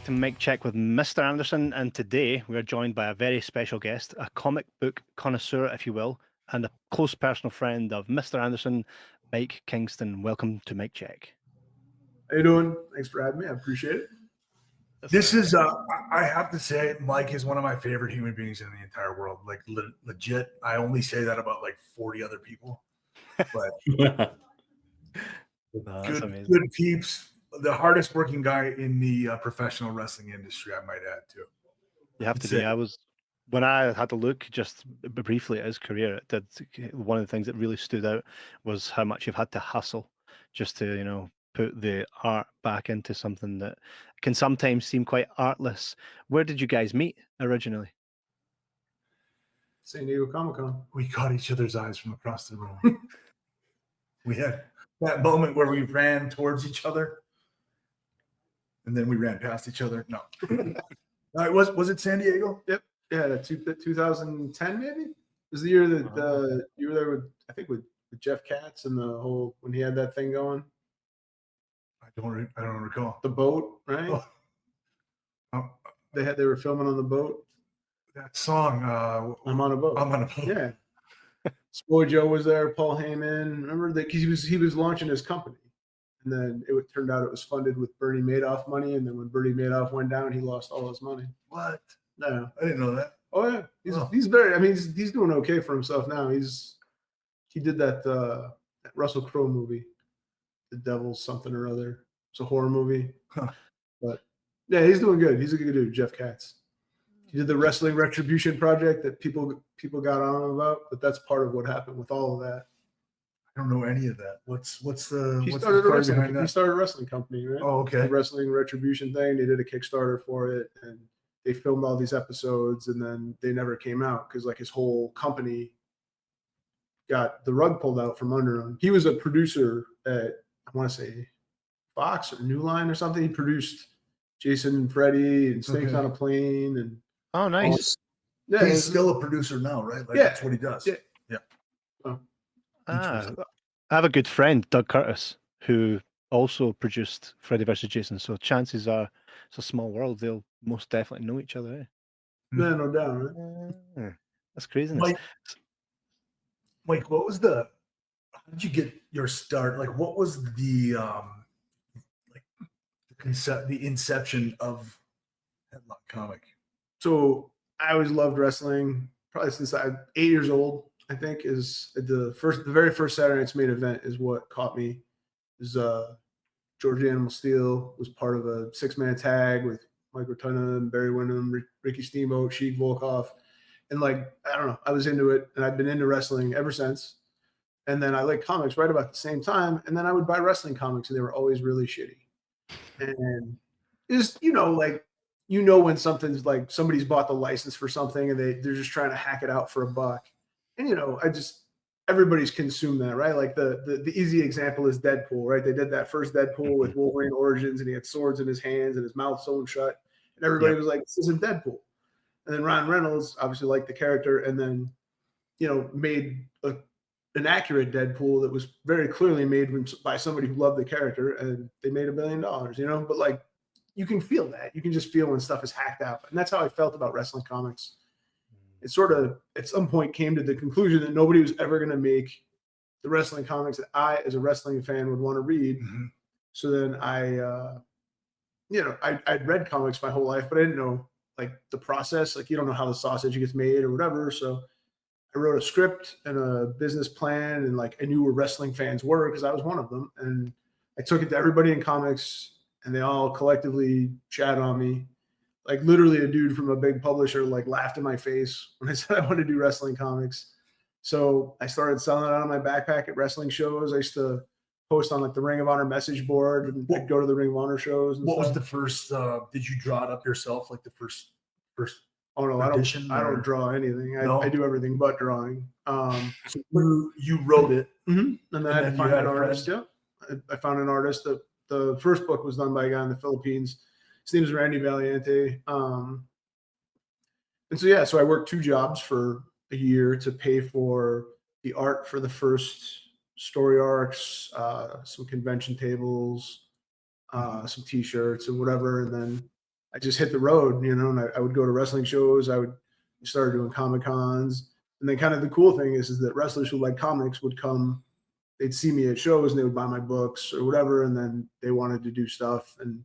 back to Mic Check with Mr. Anderson, and today we are joined by a very special guest, a comic book connoisseur, if you will, and a close personal friend of Mr. Anderson, Mike Kingston. Welcome to Mic Check. How you doing? Thanks for having me. I appreciate it. This is, I have to say, Mike is one of my favorite human beings in the entire world. Like, legit, I only say that about like 40 other people. But good peeps. The hardest working guy in the professional wrestling industry, I might add, too. You have to be. When I had to look just briefly at his career, one of the things that really stood out was how much you've had to hustle just to, put the art back into something that can sometimes seem quite artless. Where did you guys meet originally? San Diego Comic-Con. We caught each other's eyes from across the room. We had that moment where we ran towards each other, and then we ran past each other. No. Was it San Diego? Yep. Yeah, 2010 maybe? It was the year that you were there with Jeff Katz and the whole, when he had that thing going. I don't recall. The boat, right? They were filming on the boat. That song, I'm on a boat. I'm on a boat. Yeah. Spoy Joe was there, Paul Heyman. Remember that he was launching his company. And then it turned out it was funded with Bernie Madoff money. And then when Bernie Madoff went down, he lost all his money. What? No. I didn't know that. Oh yeah. He's very, he's doing okay for himself now. He did that Russell Crowe movie, The Devil's Something or Other. It's a horror movie. Huh. But yeah, he's doing good. He's a good dude, Jeff Katz. He did the Wrestling Retribution project that people got on him about, but that's part of what happened with all of that. I don't know any of that. He started a wrestling company, right? Oh, okay. The Wrestling Retribution thing. They did a Kickstarter for it, and they filmed all these episodes, and then they never came out because like his whole company got the rug pulled out from under him. He was a producer at, I want to say, Fox or New Line or something. He produced Jason and Freddie and Snakes on a Plane, and oh, nice. Yeah, he's still a producer now, right? Like, that's what he does. Yeah. I have a good friend, Doug Curtis, who also produced Freddy vs. Jason. So chances are it's a small world. They'll most definitely know each other. Yeah, no doubt. Right? That's crazy. Mike, how did you get your start? Like, what was the inception of Headlocked Comic? So I always loved wrestling, probably since I'm 8 years old. I think is the very first Saturday Night's Main Event is what caught me. Is George Animal Steel was part of a 6-man tag with Mike Rotunda and Barry Windham, Ricky Steamboat, Sheik Volkov, and like I don't know, I was into it, and I've been into wrestling ever since. And then I liked comics right about the same time, and then I would buy wrestling comics, and they were always really shitty. And just when something's like somebody's bought the license for something and they're just trying to hack it out for $1. And everybody's consumed that, right? Like the easy example is Deadpool, right? They did that first Deadpool with Wolverine Origins, and he had swords in his hands and his mouth sewn shut, and everybody was like, "This isn't Deadpool." And then Ryan Reynolds obviously liked the character, and then made an accurate Deadpool that was very clearly made by somebody who loved the character, and they made $1 billion. But like you can feel that. You can just feel when stuff is hacked out, and that's how I felt about wrestling comics. It sort of at some point came to the conclusion that nobody was ever going to make the wrestling comics that I, as a wrestling fan, would want to read. Mm-hmm. So then I'd read comics my whole life, but I didn't know like the process. Like you don't know how the sausage gets made or whatever. So I wrote a script and a business plan, and like I knew where wrestling fans were because I was one of them. And I took it to everybody in comics, and they all collectively chat on me. Like literally a dude from a big publisher like laughed in my face when I said I wanted to do wrestling comics. So I started selling it out of my backpack at wrestling shows. I used to post on like the Ring of Honor message board, and I'd go to the Ring of Honor shows. And what was the first, did you draw it up yourself? Like the first Oh no, audition, I don't draw anything. I do everything but drawing. So you wrote it. Mm-hmm. And then I had to find an artist. Yeah. I found an artist. The first book was done by a guy in the Philippines. His name is Randy Valiente. And so I worked 2 jobs for a year to pay for the art for the first story arcs, some convention tables, some T-shirts and whatever. And then I just hit the road, you know, and I would go to wrestling shows. I started doing Comic Cons. And then kind of the cool thing is that wrestlers who like comics would come, they'd see me at shows and they would buy my books or whatever. And then they wanted to do stuff. And,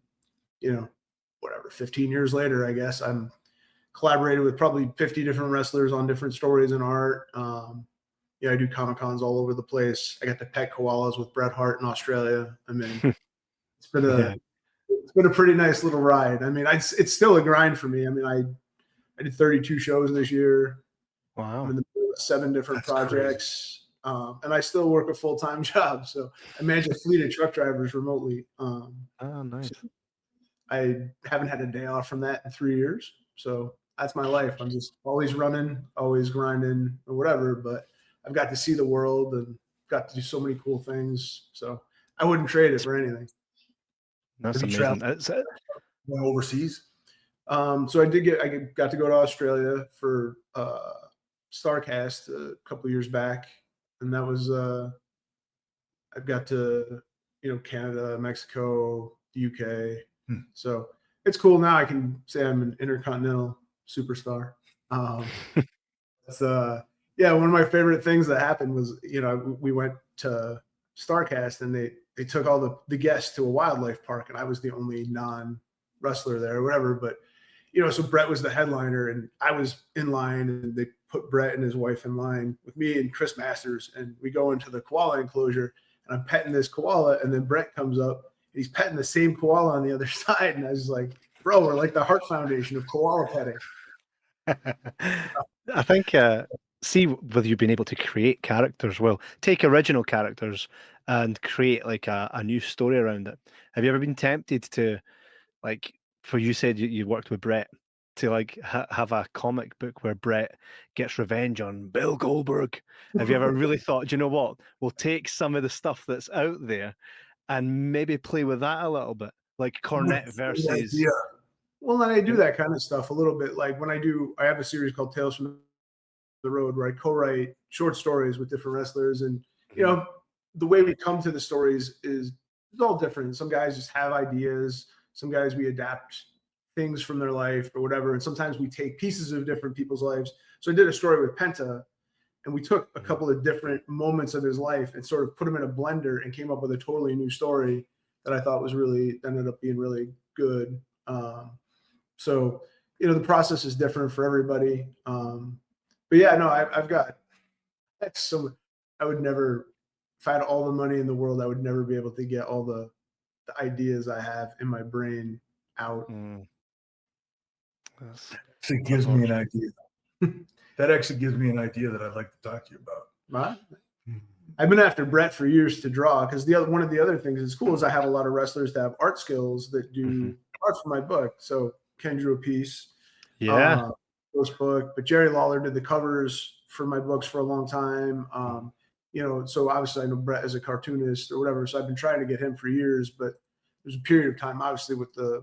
you know, whatever, 15 years later, I guess I'm collaborated with probably 50 different wrestlers on different stories and art. Yeah, I do Comic Cons all over the place. I got to pet koalas with Bret Hart in Australia. I mean, it's been a pretty nice little ride. I mean, it's still a grind for me. I mean, I did 32 shows this year. Wow. I'm in the middle of 7 different projects. And I still work a full-time job. So I manage a fleet of truck drivers remotely. Oh, nice. So I haven't had a day off from that in 3 years. So that's my life. I'm just always running, always grinding or whatever, but I've got to see the world and got to do so many cool things. So I wouldn't trade it for anything. That's amazing. Went overseas. So I got to go to Australia for Starcast a couple years back, and that was I've got to, you know, Canada, Mexico, the UK. So it's cool now. I can say I'm an intercontinental superstar. That's yeah, one of my favorite things that happened was, you know, we went to Starcast and they took all the guests to a wildlife park, and I was the only non-wrestler there or whatever. But, you know, so Bret was the headliner and I was in line, and they put Bret and his wife in line with me and Chris Masters, and we go into the koala enclosure and I'm petting this koala, and then Bret comes up and he's petting the same koala on the other side. And I was like, bro, we're like the Heart Foundation of koala petting. I think see whether you've been able to create characters. Well, take original characters and create like a new story around it. Have you ever been tempted to, like, for you said you worked with Bret, to like have a comic book where Bret gets revenge on Bill Goldberg? Have you ever really thought, you know what, we'll take some of the stuff that's out there and maybe play with that a little bit, like Cornette versus? Yeah. Well, then I do that kind of stuff a little bit. Like when I have a series called Tales from the Road where I co-write short stories with different wrestlers, and you know, the way we come to the stories is all different. Some guys just have ideas. Some guys we adapt things from their life or whatever, and sometimes we take pieces of different people's lives. So I did a story with Penta, and we took a couple of different moments of his life and sort of put them in a blender and came up with a totally new story that I thought was ended up being really good. So, you know, the process is different for everybody. But yeah, no, I've got that's so. I would never, if I had all the money in the world, I would never be able to get all the ideas I have in my brain out. It gives me an idea. That actually gives me an idea that I'd like to talk to you about. Right? I've been after Bret for years to draw, because one of the other things that's cool is I have a lot of wrestlers that have art skills that do art for my book. So Ken drew a piece. Yeah. Post book, but Jerry Lawler did the covers for my books for a long time. You know, so obviously I know Bret as a cartoonist or whatever, so I've been trying to get him for years, but there's a period of time, obviously with the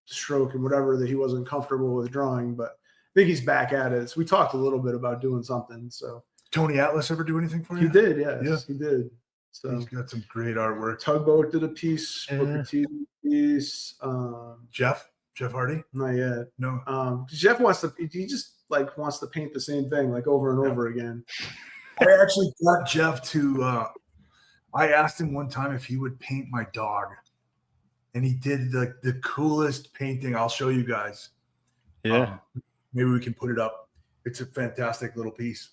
stroke and whatever, that he wasn't comfortable with drawing, but I think he's back at it. So we talked a little bit about doing something. So Tony Atlas ever do anything for you? He did, yes, he did. So he's got some great artwork. Tugboat did a piece, Booker T piece. Jeff Hardy? Not yet. No. Jeff wants to paint the same thing like over and over again. I actually got Jeff to I asked him one time if he would paint my dog, and he did the coolest painting. I'll show you guys. Yeah. Maybe we can put it up. It's a fantastic little piece.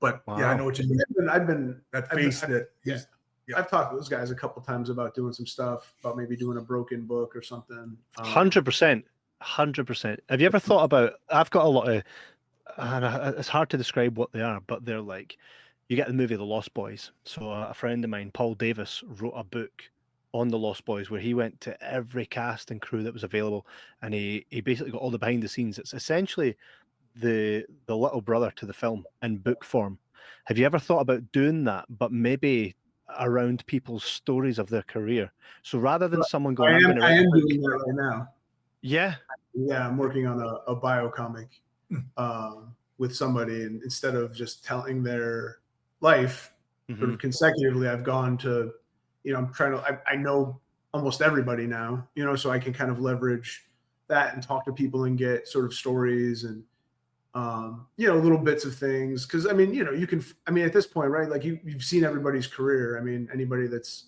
But yeah, I know what you mean. I've been that face that he's I've talked to those guys a couple times about doing some stuff, about maybe doing a broken book or something. 100%. Have you ever thought about, I've got a lot of, it's hard to describe what they are, but they're like, you get the movie The Lost Boys. So a friend of mine, Paul Davis, wrote a book on The Lost Boys where he went to every cast and crew that was available, and he basically got all the behind the scenes. It's essentially the little brother to the film in book form. Have you ever thought about doing that, but maybe around people's stories of their career? So rather than someone going, I am doing that right now. Yeah, I'm working on a bio comic with somebody, and instead of just telling their life sort of consecutively, I've gone to, you know, I'm trying to, I know almost everybody now, you know, so I can kind of leverage that and talk to people and get sort of stories and little bits of things. Because I mean, you can. I mean, at this point, right? Like you've seen everybody's career. I mean, anybody that's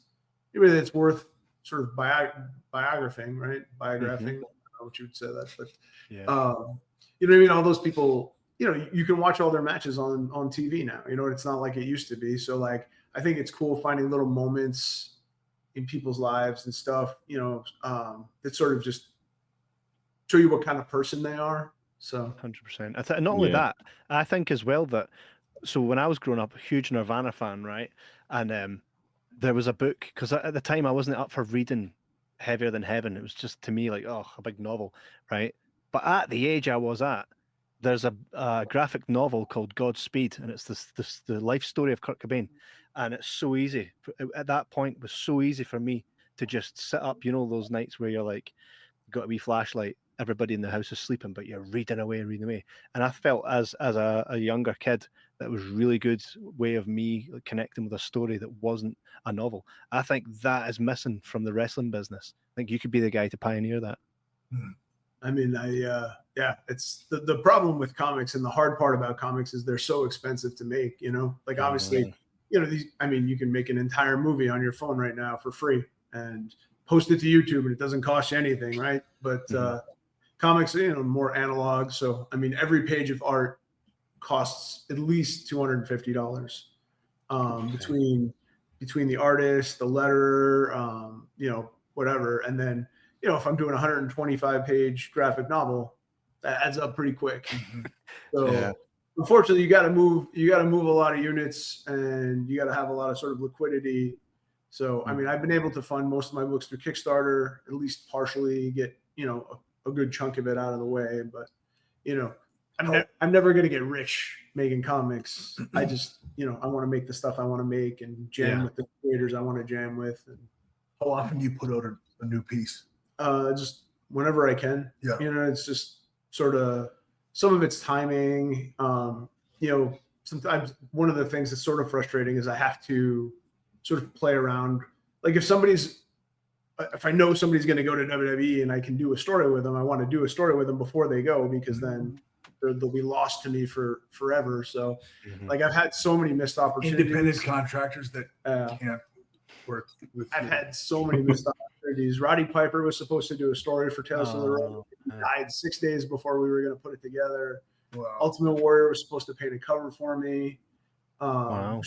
worth sort of biographing, right? Biographing. I don't know what you would say that, but you know what I mean. All those people. You can watch all their matches on TV now. It's not like it used to be. So like, I think it's cool finding little moments in people's lives and stuff, that sort of just show you what kind of person they are. So 100%. Not only that, I think as well that, so when I was growing up, a huge Nirvana fan, right? And there was a book, because at the time I wasn't up for reading Heavier Than Heaven. It was just, to me, like, oh, a big novel, right? But at the age I was at, there's a graphic novel called Godspeed, and it's the life story of Kurt Cobain. And it's so easy. At that point, it was so easy for me to just sit up, those nights where you're like, got a wee flashlight, everybody in the house is sleeping, but you're reading away. And I felt as a younger kid, that was really good way of me connecting with a story that wasn't a novel. I think that is missing from the wrestling business. I think you could be the guy to pioneer that. I mean, it's the problem with comics, and the hard part about comics is they're so expensive to make, like obviously, you can make an entire movie on your phone right now for free and post it to YouTube and it doesn't cost you anything. Right. But, comics, more analog. So, I mean, every page of art costs at least $250, between the artist, the letterer, whatever. And then, if I'm doing a 125-page graphic novel, that adds up pretty quick. So unfortunately, you got to move a lot of units, and you got to have a lot of sort of liquidity. So, I mean, I've been able to fund most of my books through Kickstarter, at least partially, get, a good chunk of it out of the way. But, I'm never going to get rich making comics. I just, I want to make the stuff I want to make and jam with the creators I want to jam with. And how often do you put out a new piece? Just whenever I can. Yeah. It's just sort of, some of it's timing. Sometimes one of the things that's sort of frustrating is I have to sort of play around. Like if I know somebody's going to go to WWE and I can do a story with them, I want to do a story with them before they go, because then they'll be lost to me for forever. So like I've had so many missed opportunities. Independent contractors that can't work with I've had so many missed opportunities. Roddy Piper was supposed to do a story for Tales from the Road. He died 6 days before we were going to put it together. Wow. Ultimate Warrior was supposed to paint a cover for me. Wow.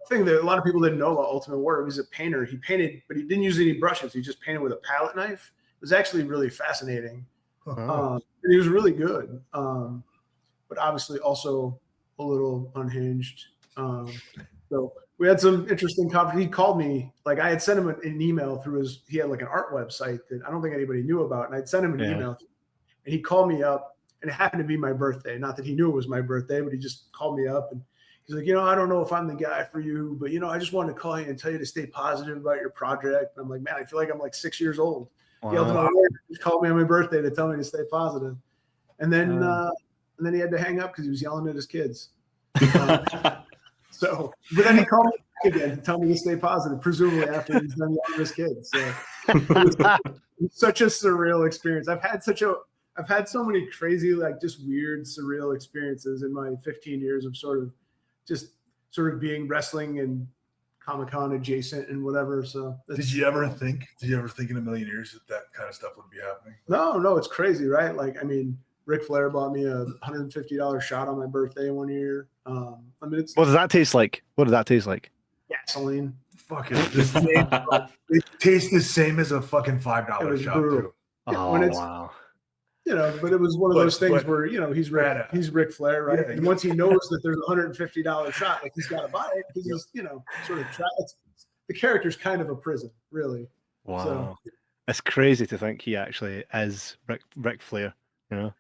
Thing that a lot of people didn't know about Ultimate Warrior, he was a painter. He painted, but he didn't use any brushes. He just painted with a palette knife. It was actually really fascinating. And he was really good. But obviously also a little unhinged. So we had some interesting conversations. He called me, like I had sent him an email through he had like an art website that I don't think anybody knew about. And I'd sent him an email, and he called me up, and it happened to be my birthday. Not that he knew it was my birthday, but he just called me up, and he's like, I don't know if I'm the guy for you, but I just wanted to call you and tell you to stay positive about your project. And I'm like, man, I feel like I'm like 6 years old. Wow. He called me on my birthday to tell me to stay positive. And then he had to hang up because he was yelling at his kids. But then he called me back again to tell me to stay positive, presumably after he's done yelling at his kids. So it was such a surreal experience. I've had so many crazy, like just weird, surreal experiences in my 15 years of sort of being wrestling and Comic-Con adjacent and whatever. So did you ever think in a million years that kind of stuff would be happening? No, it's crazy, right? Like, I mean, Ric Flair bought me a $150 shot on my birthday one year. What does that taste like? Gasoline. Fucking it tastes the same as a fucking $5 shot too. Wow. But it was one of those things where he's Ric Flair, right? Yeah, and once he knows that there's a $150 shot, like he's got to buy it because he's sort of the character's kind of a prison, really. Wow, so, it's crazy to think he actually is Ric Flair. I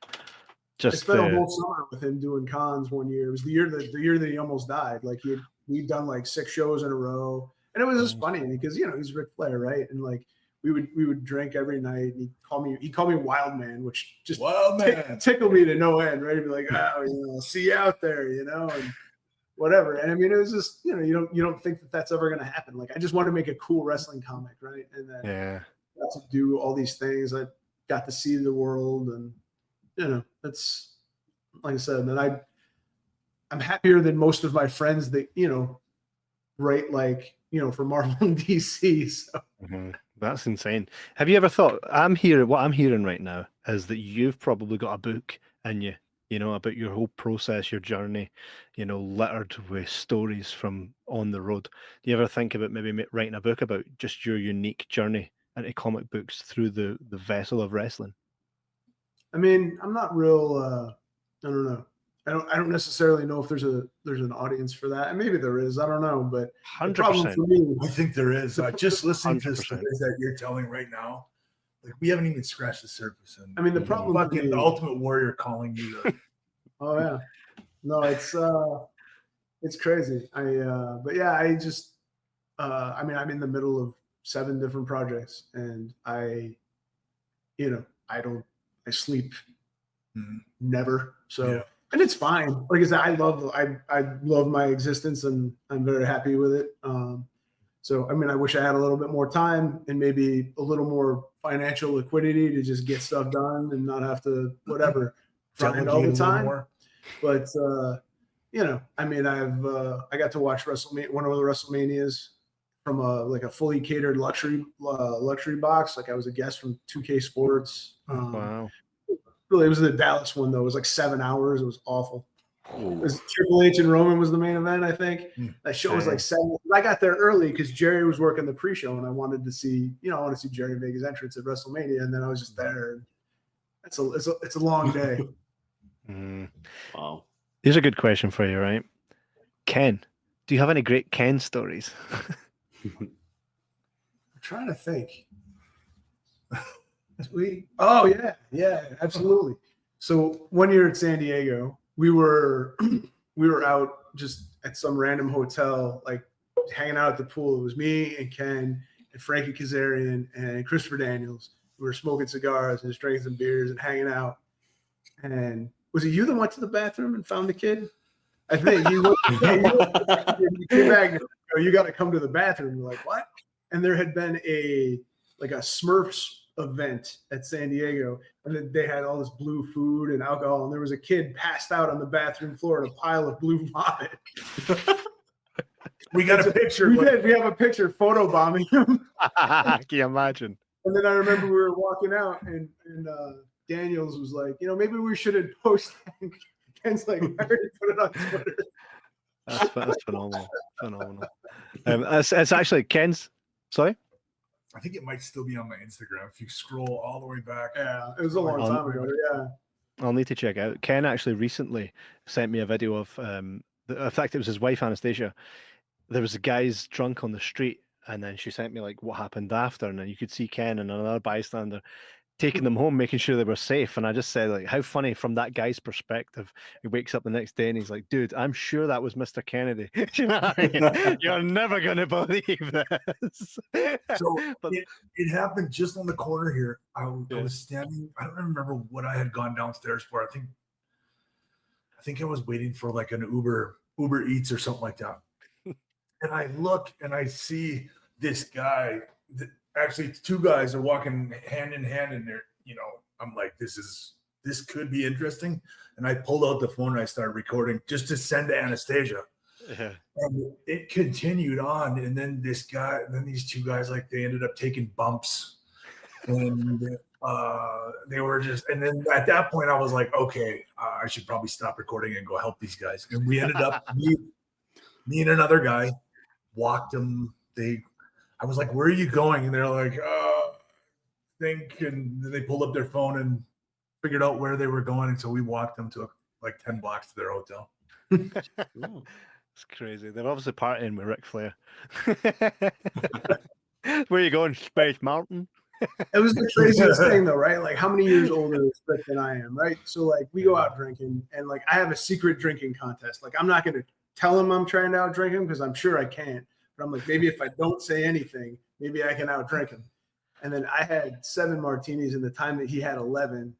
spent a whole summer with him doing cons one year. It was the year that he almost died. Like we'd done like 6 shows in a row, and it was just funny because he's Ric Flair, right? And like we would drink every night, and he called me Wild Man, which just tickled me to no end, right? He'd be like, see you out there, and whatever. And I mean, it was just you don't think that that's ever going to happen. Like I just want to make a cool wrestling comic, right? And then got to do all these things. got to see the world, and that's, like I said, and I'm happier than most of my friends that write like for Marvel and DC. So. That's insane. Have you ever thought? What I'm hearing right now is that you've probably got a book in you, about your whole process, your journey, littered with stories from on the road. Do you ever think about maybe writing a book about just your unique journey into comic books through the vessel of wrestling? I mean, I'm not real. I don't know. I don't necessarily know if there's an audience for that, and maybe there is. I don't know, but 100%. the problem for me, I think there is. Just listening to the 100%. stories that you're telling right now, like we haven't even scratched the surface. And I mean, the problem for fucking me, the Ultimate Warrior calling you. Oh yeah, no, it's crazy. But yeah, I just, I mean, I'm in the middle of 7 different projects, and I sleep never. So. Yeah. And it's fine. Like I said, I love my existence, and I'm very happy with it. So, I mean, I wish I had a little bit more time and maybe a little more financial liquidity to just get stuff done and not have to grind all the time. But I mean, I got to watch one of the WrestleManias from a fully catered luxury box. Like I was a guest from 2K Sports. Wow. Really, it was the Dallas one though. It was like 7 hours. It was awful. It was Triple H and Roman was the main event, I think. That show was like 7. I got there early because Jerry was working the pre-show, and I wanted to see, I want to see Jerry make his entrance at WrestleMania, and then I was just there. It's a long day. Wow. Here's a good question for you, right? Ken, do you have any great Ken stories? I'm trying to think. Oh yeah, absolutely. So one year at San Diego, we were out just at some random hotel, like hanging out at the pool. It was me and Ken and Frankie Kazarian and Christopher Daniels. We were smoking cigars and just drinking some beers and hanging out. And was it you that went to the bathroom and found the kid? I think you came back and you got to come to the bathroom. We're like, what? And there had been a Smurfs event at San Diego, and they had all this blue food and alcohol, and there was a kid passed out on the bathroom floor in a pile of blue vomit. We got a picture. We have a picture photobombing him. Can you imagine? And then I remember we were walking out, and Daniels was like, maybe we shouldn't post that. Ken's like, I already put it on Twitter. That's phenomenal. It's actually Ken's. Sorry? I think it might still be on my Instagram if you scroll all the way back. Yeah, it was a long time ago. Yeah. I'll need to check it out. Ken actually recently sent me a video of, in fact, it was his wife, Anastasia. There was guys drunk on the street, and then she sent me like what happened after, and then you could see Ken and another bystander taking them home, making sure they were safe. And I just said, like, how funny from that guy's perspective. He wakes up the next day and he's like, dude, I'm sure that was Mr. Kennedy. You know what I mean? You're never going to believe this. So it happened just on the corner here. I was standing, I don't remember what I had gone downstairs for. I think I was waiting for like an Uber Eats or something like that. And I look and I see this guy actually 2 guys are walking hand in hand in there. I'm like, this could be interesting. And I pulled out the phone and I started recording just to send to Anastasia. Yeah. And it continued on. And then these 2 guys, like they ended up taking bumps. And they were just, and then at that point I was like, okay, I should probably stop recording and go help these guys. And we ended up, me and another guy walked them. I was like, where are you going? And they're like, and then they pulled up their phone and figured out where they were going. And so we walked them to like 10 blocks to their hotel. It's crazy. They're obviously partying with Ric Flair. Where are you going, Space Mountain? It was the craziest thing though, right? Like how many years older is Rick than I am, right? So like we go out drinking, and like I have a secret drinking contest. Like I'm not going to tell him I'm trying to out drink him because I'm sure I can't. But I'm like, maybe if I don't say anything, maybe I can outdrink him. And then I had 7 martinis in the time that he had 11.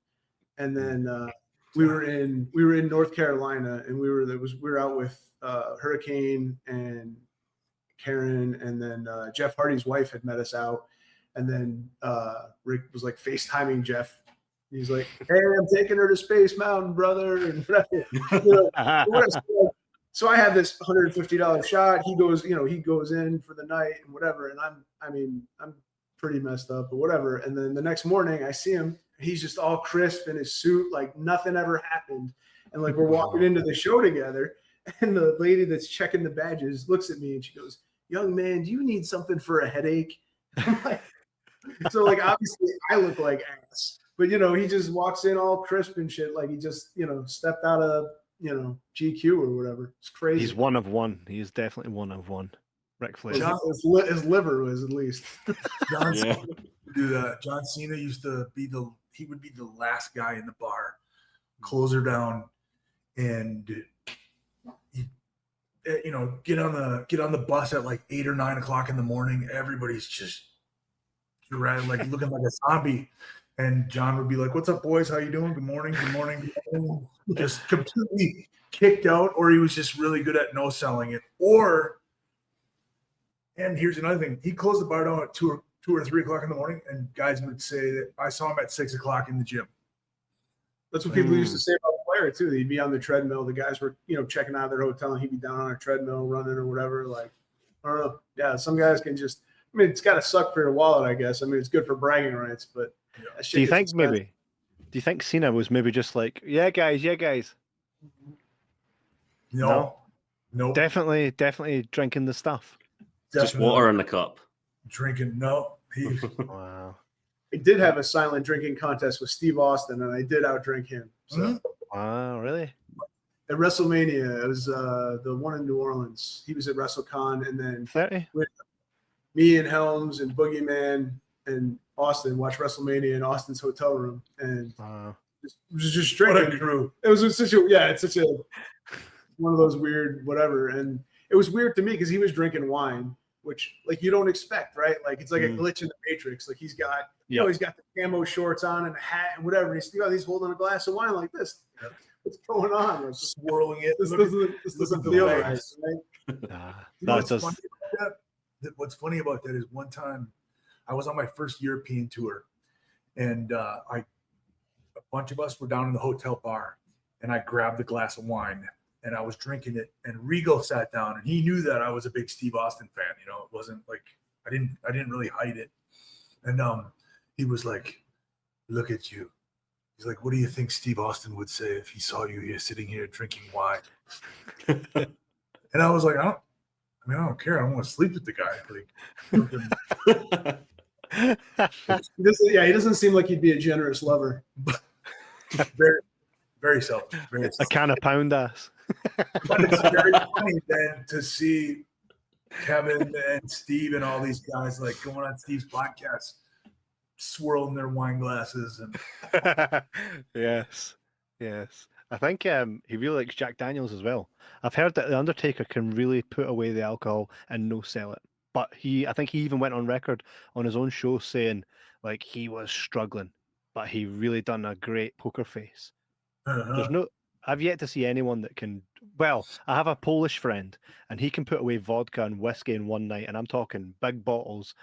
And then we were in North Carolina, and we were out with Hurricane and Karen, and then Jeff Hardy's wife had met us out. And then Rick was like FaceTiming Jeff. He's like, "Hey, I'm taking her to Space Mountain, brother." And so I have this $150 shot. He goes in for the night and whatever. And I'm pretty messed up, but whatever. And then the next morning I see him. He's just all crisp in his suit, like nothing ever happened. And like we're walking into the show together, and the lady that's checking the badges looks at me and she goes, "Young man, do you need something for a headache?" I'm like, so like obviously I look like ass, but he just walks in all crisp and shit, like he just stepped out of GQ or whatever. It's crazy. He's one of one. He is definitely one of one. Ric Flair. His liver was at least. John Cena would do that. John Cena used to be he would be the last guy in the bar, close her down, and get on the bus at like 8 or 9 o'clock in the morning. Everybody's just like looking like a zombie, and John would be like, "What's up, boys? How you doing? Good morning, good morning, good morning." Just completely kicked out, or he was just really good at no selling it, and here's another thing: he closed the bar down at 2 or 3 o'clock in the morning, and guys would say that I saw him at 6 o'clock in the gym. That's what people used to say about Flair too. He'd be on the treadmill. The guys were, checking out of their hotel, and he'd be down on a treadmill running or whatever. Like, I don't know. Yeah, some guys can just. I mean, it's got to suck for your wallet, I guess. I mean, it's good for bragging rights, but do you think Cena was maybe just like, yeah, guys? No. Definitely drinking the stuff. Just water in the cup. Drinking, no. Wow. I did have a silent drinking contest with Steve Austin, and I did outdrink him. So. Wow, really? At WrestleMania, it was the one in New Orleans. He was at WrestleCon, and then 30? Me and Helms and Boogeyman and Austin watched WrestleMania in Austin's hotel room, and it was just drinking. What a crew! It was such a one of those weird whatever, and it was weird to me because he was drinking wine, which like you don't expect, right? Like it's like a glitch in the Matrix. Like he's got he's got the camo shorts on and a hat and whatever. And he's holding a glass of wine like this. Yep. What's going on? Like, swirling it. This doesn't feel right. What's funny about that is one time I was on my first European tour, and a bunch of us were down in the hotel bar, and I grabbed a glass of wine and I was drinking it, and Regal sat down, and he knew that I was a big Steve Austin fan. It wasn't like I didn't really hide it. And he was like, "Look at you." He's like, "What do you think Steve Austin would say if he saw you here sitting here drinking wine?" And I was like, I don't care. I don't want to sleep with the guy. He doesn't seem like he'd be a generous lover. Very, very selfish. A can of pound ass. But it's very funny then to see Kevin and Steve and all these guys like going on Steve's podcast, swirling their wine glasses and Yes. I think he really likes Jack Daniels as well. I've heard that The Undertaker can really put away the alcohol and no sell it. But I think he even went on record on his own show saying like he was struggling, but he really done a great poker face. I've yet to see anyone that can. Well, I have a Polish friend, and he can put away vodka and whiskey in one night, and I'm talking big bottles,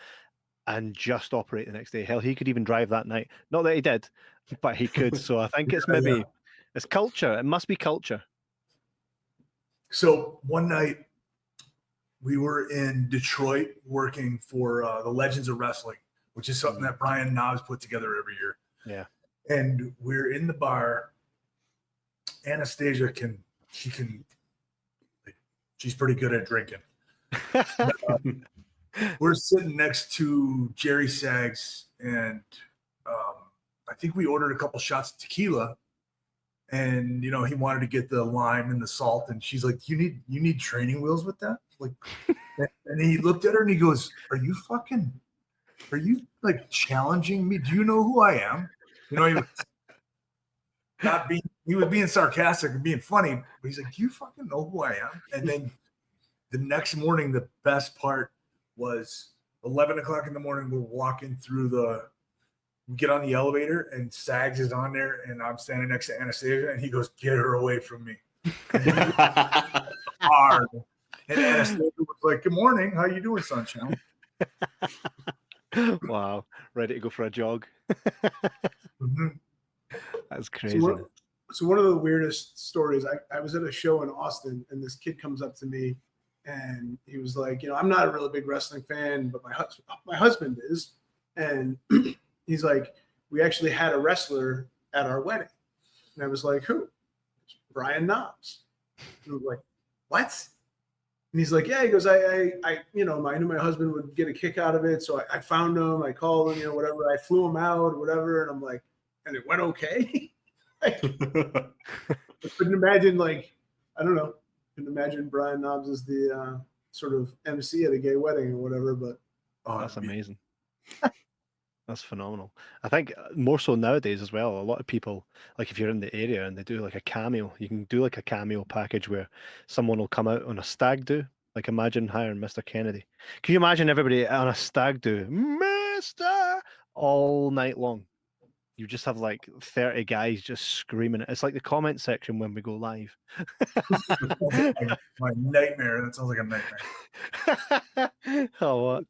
and just operate the next day. Hell, he could even drive that night. Not that he did, but he could. So I think it's maybe it's culture. It must be culture. So one night we were in Detroit working for the Legends of Wrestling, which is something that Brian Knobs put together every year. Yeah. And we're in the bar. Anastasia she's pretty good at drinking. We're sitting next to Jerry Saggs, and I think we ordered a couple shots of tequila, and he wanted to get the lime and the salt, and she's like, you need training wheels with that? Like, and he looked at her and he goes, are you like challenging me? Do you know who I am? He was being sarcastic and being funny, but he's like, do you fucking know who I am? And then the next morning, the best part was 11 o'clock in the morning. We're walking through we get on the elevator, and Sags is on there, and I'm standing next to Anastasia, and he goes, get her away from me. Hard. And Anastasia was like, good morning. How you doing, sunshine? Wow, ready to go for a jog. Mhm. That's So, crazy. one of the weirdest stories, I was at a show in Austin, and this kid comes up to me, and he was like, I'm not a really big wrestling fan, but my husband is. And he's like, we actually had a wrestler at our wedding. And I was like, who? Brian Knobs. And I was like, what? And he's like, yeah. He goes, I knew my husband would get a kick out of it, so I found him. I called him, whatever. I flew him out, whatever. And I'm like, and it went okay. I couldn't imagine, I don't know. Couldn't imagine Brian Knobs as the sort of MC at a gay wedding or whatever. But That's amazing. That's phenomenal. I think more so nowadays as well. A lot of people, like if you're in the area and they do like a cameo, you can do like a cameo package where someone will come out on a stag do. Like imagine hiring Mr. Kennedy. Can you imagine everybody on a stag do, Mr. all night long? You just have like 30 guys just screaming it. It's like the comment section when we go live. My nightmare. That sounds like a nightmare. Oh, what?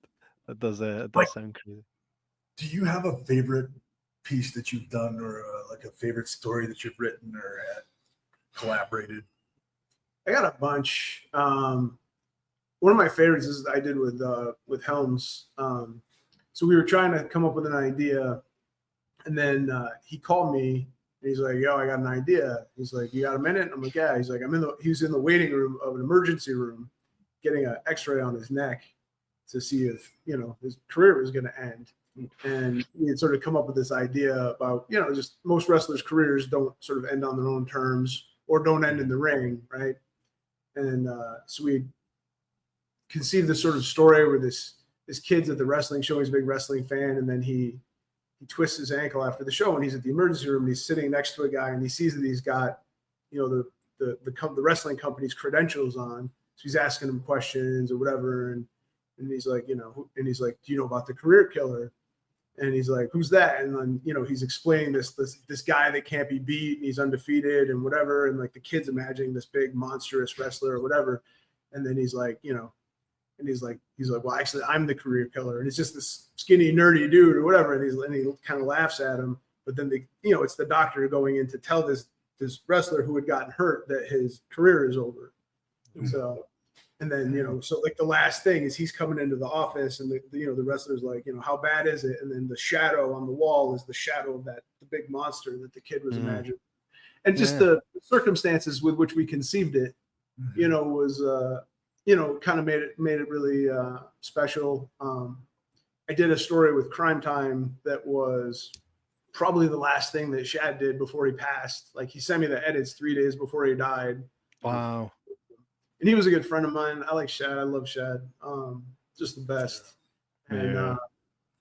It does Like, sound crazy. do you have a favorite piece that you've done, or like a favorite story that you've written or had collaborated? I got a bunch. One of my favorites is I did with Helms. So we were trying to come up with an idea, and then he called me and he's like, "Yo, I got an idea." He's like, "You got a minute?" I'm like, "Yeah." He's like, he was in the waiting room of an emergency room, getting an X-ray on his neck to see if his career was going to end. And he had sort of come up with this idea about just most wrestlers' careers don't sort of end on their own terms or don't end in the ring, right? And so we conceived this sort of story where this kid's at the wrestling show. He's a big wrestling fan, and then he twists his ankle after the show, and he's at the emergency room, and he's sitting next to a guy, and he sees that he's got the wrestling company's credentials on. So he's asking him questions or whatever, and he's like, and he's like, "Do you know about the career killer?" And he's like, "Who's that?" And then he's explaining this guy that can't be beat, and he's undefeated and whatever, and like the kid's imagining this big monstrous wrestler or whatever, and then he's like, and he's like, "Well, actually, I'm the career killer," and it's just this skinny, nerdy dude or whatever, and he kind of laughs at him. But then it's the doctor going in to tell this wrestler who had gotten hurt that his career is over. Mm-hmm. So, and then so like the last thing is he's coming into the office, and the wrestler's like, "How bad is it?" And then the shadow on the wall is the shadow of the big monster that the kid was imagining, and just the circumstances with which we conceived it, was. Kind of made it really special. I did a story with Crime Time that was probably the last thing that Shad did before he passed. Like he sent me the edits 3 days before he died. Wow. And he was a good friend of mine. I like Shad. I love Shad. Just the best. And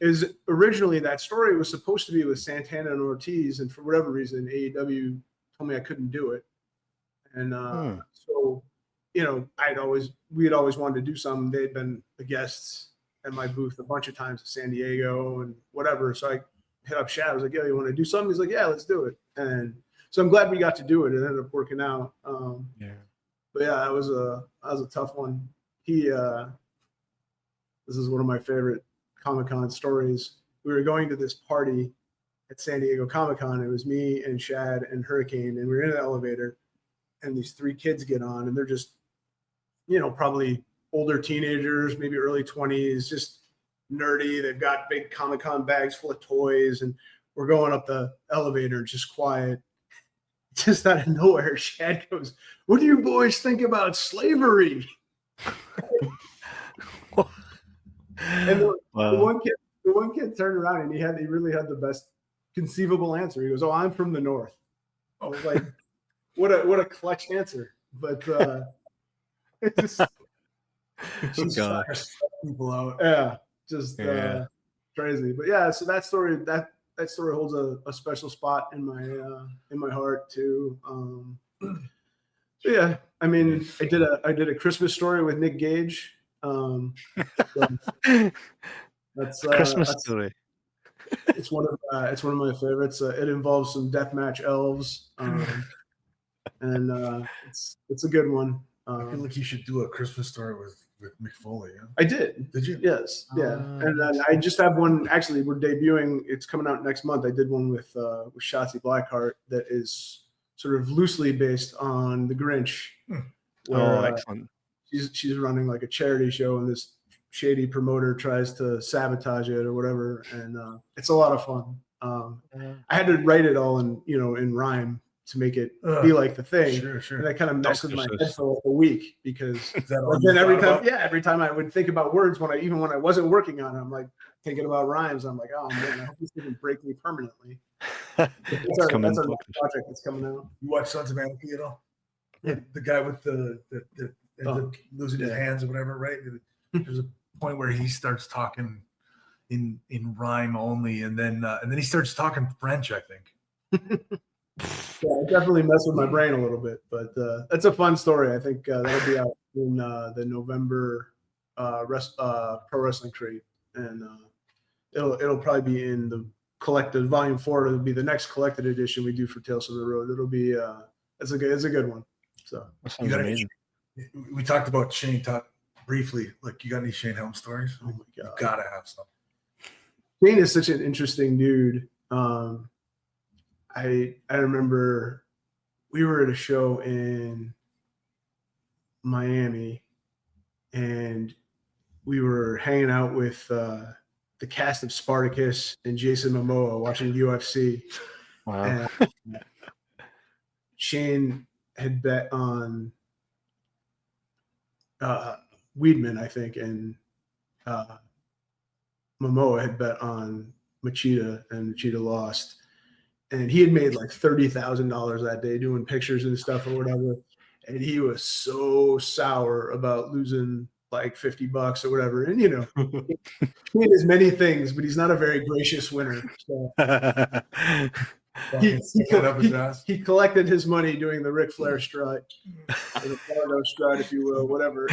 is originally that story was supposed to be with Santana and Ortiz, and for whatever reason, AEW told me I couldn't do it. And so we had always wanted to do something. They'd been the guests at my booth a bunch of times in San Diego and whatever. So I hit up Shad. I was like, "Yeah, you want to do something?" He's like, "Yeah, let's do it." And so I'm glad we got to do it. It ended up working out. But yeah, that was a tough one. This is one of my favorite Comic-Con stories. We were going to this party at San Diego Comic-Con. It was me and Shad and Hurricane, and we were in an elevator, and these 3 kids get on, and they're just probably older teenagers, maybe early 20s, just nerdy. They've got big Comic-Con bags full of toys, and we're going up the elevator, just quiet. Just out of nowhere, Shad goes, "What do you boys think about slavery?" And the one kid turned around, and he really had the best conceivable answer. He goes, "Oh, I'm from the North." I was like, what a clutch answer. But it just people out. Yeah, just crazy. But yeah, so that story holds a special spot in my heart too. Yeah, I mean, I did a Christmas story with Nick Gage. That's Christmas story. It's one of my favorites. It involves some deathmatch elves, and it's a good one. I feel like you should do a Christmas story with with Mick Foley. Yeah? I did. Did you? Yes. Yeah. And then I just have one. Actually, we're debuting. It's coming out next month. I did one with Shotzi Blackheart that is sort of loosely based on The Grinch. Where, excellent. She's running like a charity show, and this shady promoter tries to sabotage it or whatever, and it's a lot of fun. I had to write it all in rhyme to make it be like the thing. Sure. And I kind of messed with my Dr. head for like a week because all then you every time I would think about words when I wasn't working on it, I'm like thinking about rhymes. I'm like, oh man, I hope this doesn't break me permanently. That's our next project that's coming out. You watch Sons of Anarchy at all? Yeah. The guy with the losing his hands or whatever, right? There's a point where he starts talking in rhyme only, and then he starts talking French, I think. Yeah, I definitely messed with my brain a little bit, but that's a fun story. I think that'll be out in the November pro wrestling trade, and it'll probably be in the collected volume 4. It'll be the next collected edition we do for Tales from the Road. It'll be it's a good one. So you got amazing. We talked about Shane briefly. Like, you got any Shane Helm stories? Oh my god, you gotta have some. Shane is such an interesting dude. I remember we were at a show in Miami, and we were hanging out with the cast of Spartacus and Jason Momoa watching UFC. Wow. And Shane had bet on Weidman, I think, and Momoa had bet on Machida, and Machida lost. And he had made like $30,000 that day doing pictures and stuff or whatever. And he was so sour about losing like $50 or whatever. And, he did as many things, but he's not a very gracious winner. So he collected his money doing the Ric Flair strut, or the powerhouse strut, if you will, whatever.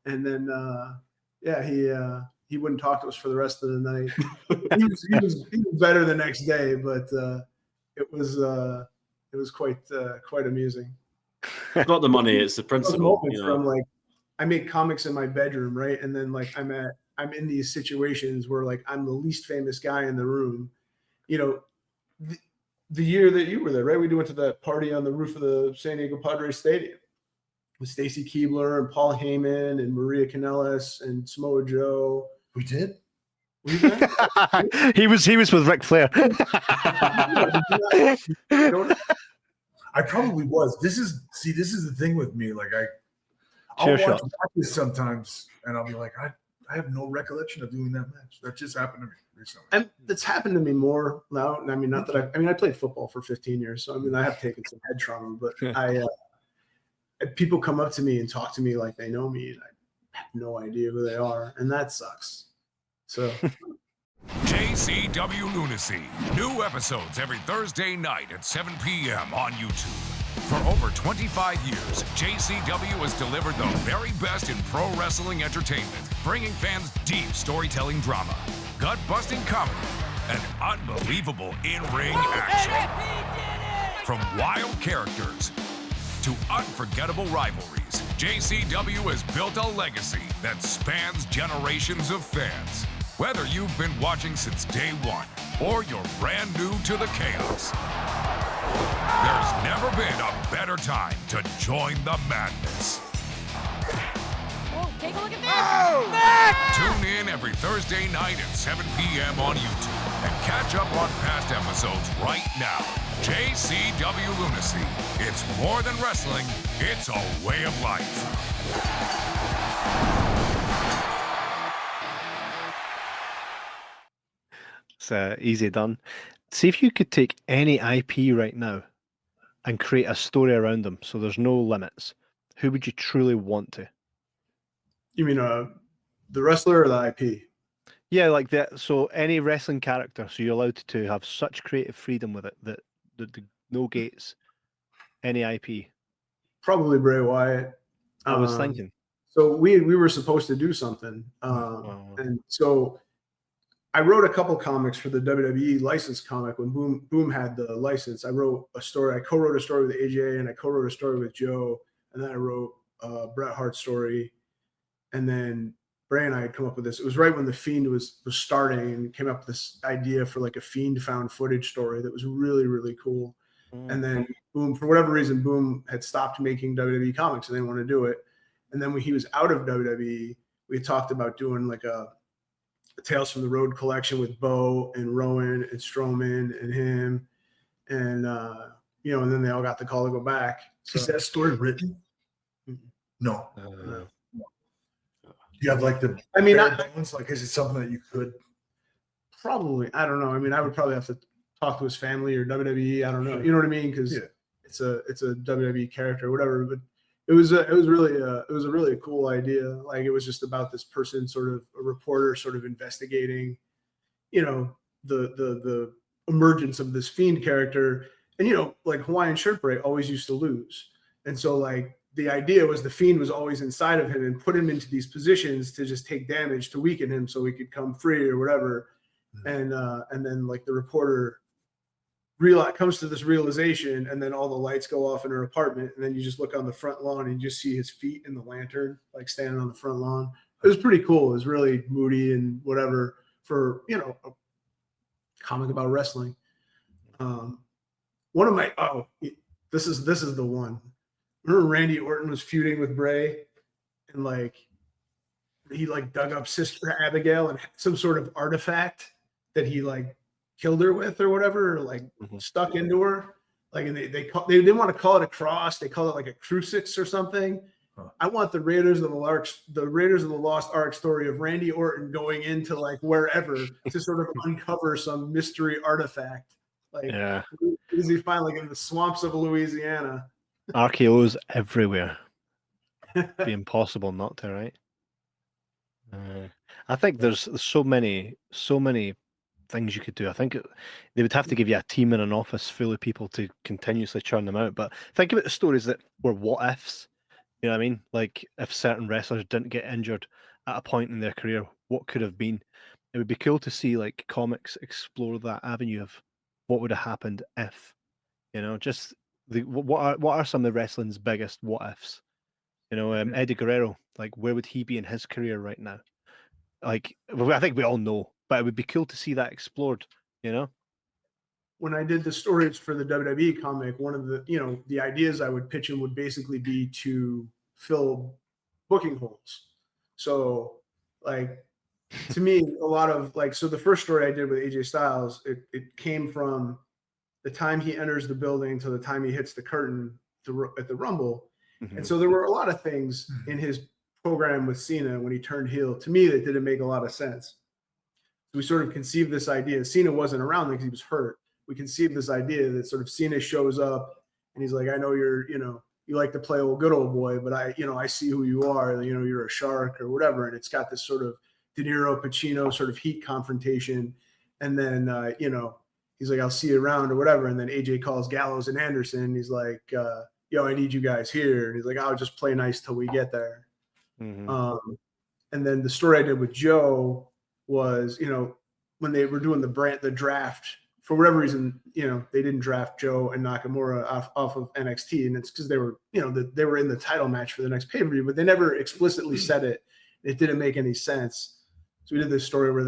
And then he wouldn't talk to us for the rest of the night. he was better the next day, but it was quite amusing. Not the money; it's the principle. From like, I make comics in my bedroom, right? And then like I'm in these situations where like I'm the least famous guy in the room. The year that you were there, right? We went to that party on the roof of the San Diego Padres Stadium with Stacy Keibler and Paul Heyman and Maria Kanellis and Samoa Joe. We did. He was with Ric Flair. I probably was. This is the thing with me. Like I'll watch matches sometimes, and I'll be like, I have no recollection of doing that match. That just happened to me recently. And it's happened to me more now. I mean, not that I played football for 15 years, so I mean, I have taken some head trauma. But people come up to me and talk to me like they know me, and I have no idea who they are, and that sucks. So JCW Lunacy. New episodes every Thursday night at 7 p.m. on YouTube. For over 25 years, JCW has delivered the very best in pro wrestling entertainment, bringing fans deep storytelling drama, gut-busting comedy, and unbelievable in-ring action. From wild characters to unforgettable rivalries, JCW has built a legacy that spans generations of fans. Whether you've been watching since day one or you're brand new to the chaos, there's never been a better time to join the madness. Oh, take a look at this! Tune in every Thursday night at 7 p.m. on YouTube and catch up on past episodes right now. JCW Lunacy. It's more than wrestling, it's a way of life. It's easy done. See if you could take any IP right now and create a story around them, so there's no limits. Who would you truly want to? You mean the wrestler or the IP? Yeah, like that. So any wrestling character, so you're allowed to have such creative freedom with it that no gates. Any IP. Probably Bray Wyatt. I was thinking. So we were supposed to do something, and so I wrote a couple comics for the WWE licensed comic when Boom had the license. I wrote a story. I co-wrote a story with AJ, and I co-wrote a story with Joe, and then I wrote a Bret Hart story. And then Bray and I had come up with this. It was right when The Fiend was starting, and came up with this idea for like a Fiend found footage story that was really, really cool. And then Boom, for whatever reason, Boom had stopped making WWE comics and they didn't want to do it. And then when he was out of WWE, we talked about doing like a Tales from the Road collection with Bo and Rowan and Strowman and him. And, and then they all got the call to go back. So, Is that story written? No. You have like the bones? Like, is it something that you could? Probably. I don't know. I mean, I would probably have to talk to his family or WWE. I don't know. You know what I mean? Because it's a WWE character or whatever. But it was really a cool idea. Like, it was just about this person, sort of a reporter, sort of investigating, the emergence of this Fiend character. And like Hawaiian Shirt Bray always used to lose, and so like the idea was the Fiend was always inside of him and put him into these positions to just take damage to weaken him so he could come free or whatever. And then like the reporter comes to this realization, and then all the lights go off in her apartment, and then you just look on the front lawn and you just see his feet in the lantern, like standing on the front lawn. It was pretty cool. It was really moody and whatever for a comic about wrestling. One of my this is the one. Remember Randy Orton was feuding with Bray, and like he like dug up Sister Abigail and had some sort of artifact that he like killed her with or whatever, or like stuck into her. Like, and they didn't want to call it a cross. They called it like a crucifix or something. Huh. I want the Raiders of the Lost Ark story of Randy Orton going into like wherever to sort of uncover some mystery artifact. Like, who does he find, like in the swamps of Louisiana? RKO's everywhere. Be impossible not to, right? I think there's so many things you could do. I think they would have to give you a team in an office full of people to continuously churn them out. But think about the stories that were what ifs. You know what I mean? Like, if certain wrestlers didn't get injured at a point in their career, what could have been? It would be cool to see like comics explore that avenue of what would have happened if, just what are some of the wrestling's biggest what ifs? Eddie Guerrero, like, where would he be in his career right now? Like, I think we all know, but it would be cool to see that explored, When I did the stories for the WWE comic, one of the ideas I would pitch in would basically be to fill booking holes. So like, to me, a lot of like, so the first story I did with AJ Styles, it came from the time he enters the building to the time he hits the curtain at the Rumble. Mm-hmm. And so there were a lot of things in his program with Cena when he turned heel, to me, that didn't make a lot of sense. So we sort of conceived this idea. Cena wasn't around because he was hurt. We conceived this idea that sort of Cena shows up and he's like, I know you're, you like to play good old boy, but I see who you are. You're a shark or whatever. And it's got this sort of De Niro Pacino sort of heat confrontation. And then, he's like, I'll see you around or whatever. And then AJ calls Gallows and Anderson. He's like, I need you guys here. And he's like, I'll just play nice till we get there. Mm-hmm. And then the story I did with Joe was, when they were doing the draft, for whatever reason, they didn't draft Joe and Nakamura off of NXT. And it's because they were, they were in the title match for the next pay-per-view, but they never explicitly said it. It didn't make any sense. So we did this story where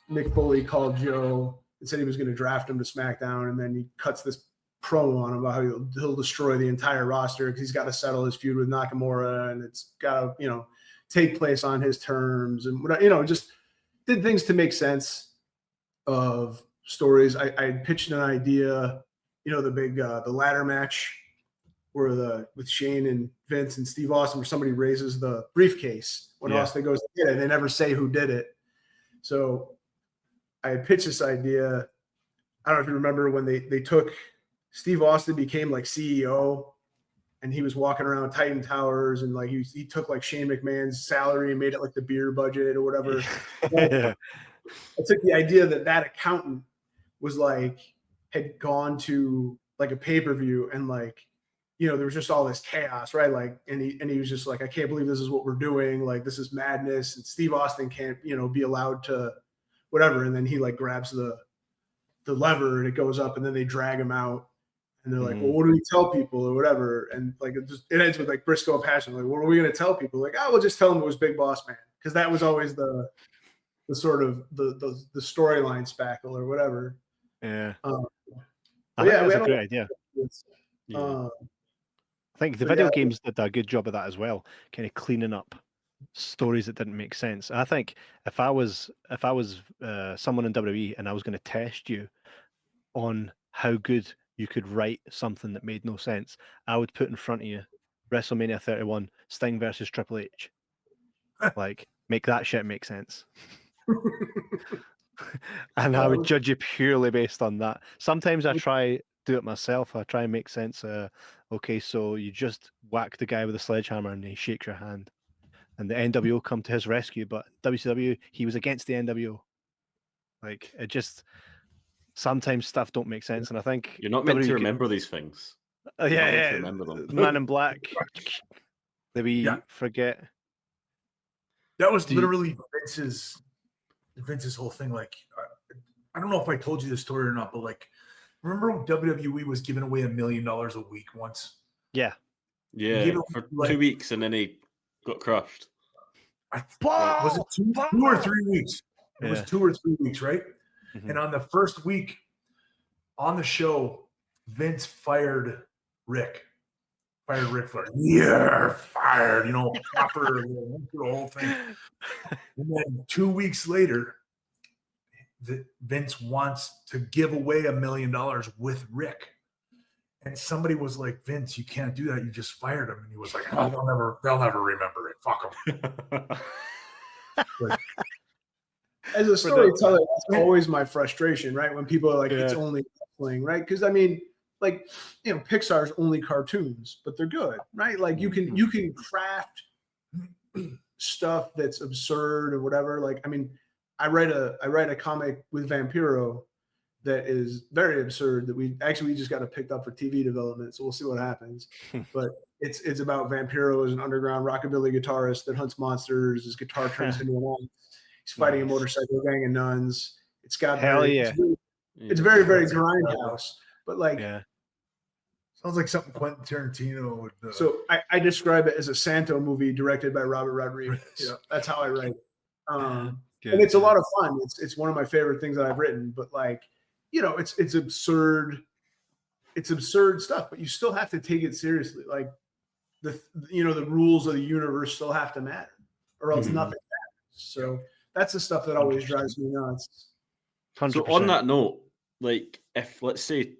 Mick Foley called Joe and said he was going to draft him to SmackDown. And then he cuts this promo on him about how he'll destroy the entire roster because he's got to settle his feud with Nakamura, and it's got to, take place on his terms, and just did things to make sense of stories. I pitched an idea, the big the ladder match where with Shane and Vince and Steve Austin, where somebody raises the briefcase when Austin goes to get it, and they never say who did it. So I pitched this idea. I don't know if you remember when they took Steve Austin became like CEO, and he was walking around Titan Towers, and like he took like Shane McMahon's salary and made it like the beer budget or whatever. I took the idea that accountant was like had gone to like a pay-per-view, and like there was just all this chaos, right? Like, and he was just like, I can't believe this is what we're doing. Like, this is madness, and Steve Austin can't be allowed to whatever. And then he like grabs the lever and it goes up, and then they drag him out. And they're like, well, what do we tell people or whatever? And like it ends with like Briscoe and Passion. Like, what are we going to tell people? Like, we'll just tell them it was Big Boss Man, because that was always the sort of the storyline spackle or whatever. Yeah. I think that's a great idea. I think the video games did a good job of that as well, kind of cleaning up stories that didn't make sense. I think if I was someone in WWE and I was going to test you on how good you could write something that made no sense, I would put in front of you WrestleMania 31, Sting versus Triple H. Like, make that shit make sense. And I would judge you purely based on that. Sometimes I try do it myself. I try and make sense. Okay, so you just whack the guy with a sledgehammer and he shakes your hand, and the NWO come to his rescue, but WCW, he was against the NWO. Like, it just sometimes stuff don't make sense, and I think you're not meant to remember these things. Yeah, remember them. Man in Black. That we forget. That was literally Vince's whole thing. Like, I don't know if I told you this story or not, but like, remember when WWE was giving away $1 million a week once? Yeah. Yeah, for 2 weeks, and then he got crushed. Was it two or 3 weeks? It was 2 or 3 weeks, right? Mm-hmm. And on the first week on the show, Vince fired Ric Flair. You're fired, proper the whole thing. And then 2 weeks later, Vince wants to give away $1 million with Ric. And somebody was like, Vince, you can't do that. You just fired him. And he was like, oh, they'll never remember it. Fuck them. As a storyteller, that's always my frustration, right? When people are like, it's only wrestling, right? Because I mean, like, Pixar's only cartoons, but they're good, right? Like you can craft stuff that's absurd or whatever. Like, I mean, I write a comic with Vampiro that is very absurd that we just got it picked up for TV development, so we'll see what happens. But it's about Vampiro as an underground rockabilly guitarist that hunts monsters. His guitar turns into an axe. He's fighting a motorcycle gang of nuns. It's got it's very, very grindhouse, but like sounds like something Quentin Tarantino would. So I describe it as a Santo movie directed by Robert Rodriguez. That's how I write. And it's a lot of fun. It's one of my favorite things that I've written. But like, it's absurd. It's absurd stuff, but you still have to take it seriously. Like the rules of the universe still have to matter, or else nothing matters. So that's the stuff that always drives me nuts. 100%. So on that note, like, if let's say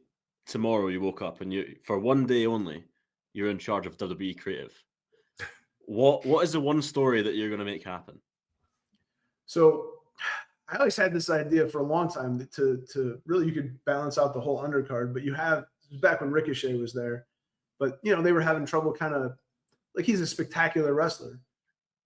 tomorrow you woke up and you, for one day only, you're in charge of WWE creative, what is the one story that you're going to make happen? So I always had this idea for a long time to really, you could balance out the whole undercard, but it was back when Ricochet was there, but they were having trouble kind of, like, he's a spectacular wrestler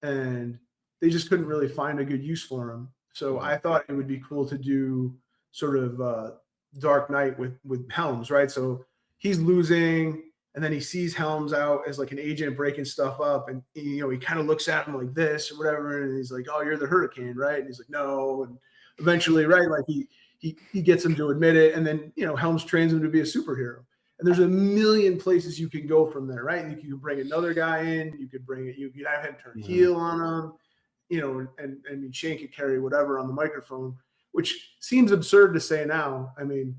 and they just couldn't really find a good use for him. So I thought it would be cool to do sort of Dark Knight with Helms, right? So he's losing, and then he sees Helms out as like an agent breaking stuff up, and he kind of looks at him like this or whatever, and he's like, "Oh, you're the Hurricane, right?" And he's like, "No," and eventually, right, like he gets him to admit it, and then Helms trains him to be a superhero. And there's a million places you can go from there, right? You can bring another guy in, you could have him turn heel on him. And Shane could carry whatever on the microphone, which seems absurd to say now. I mean,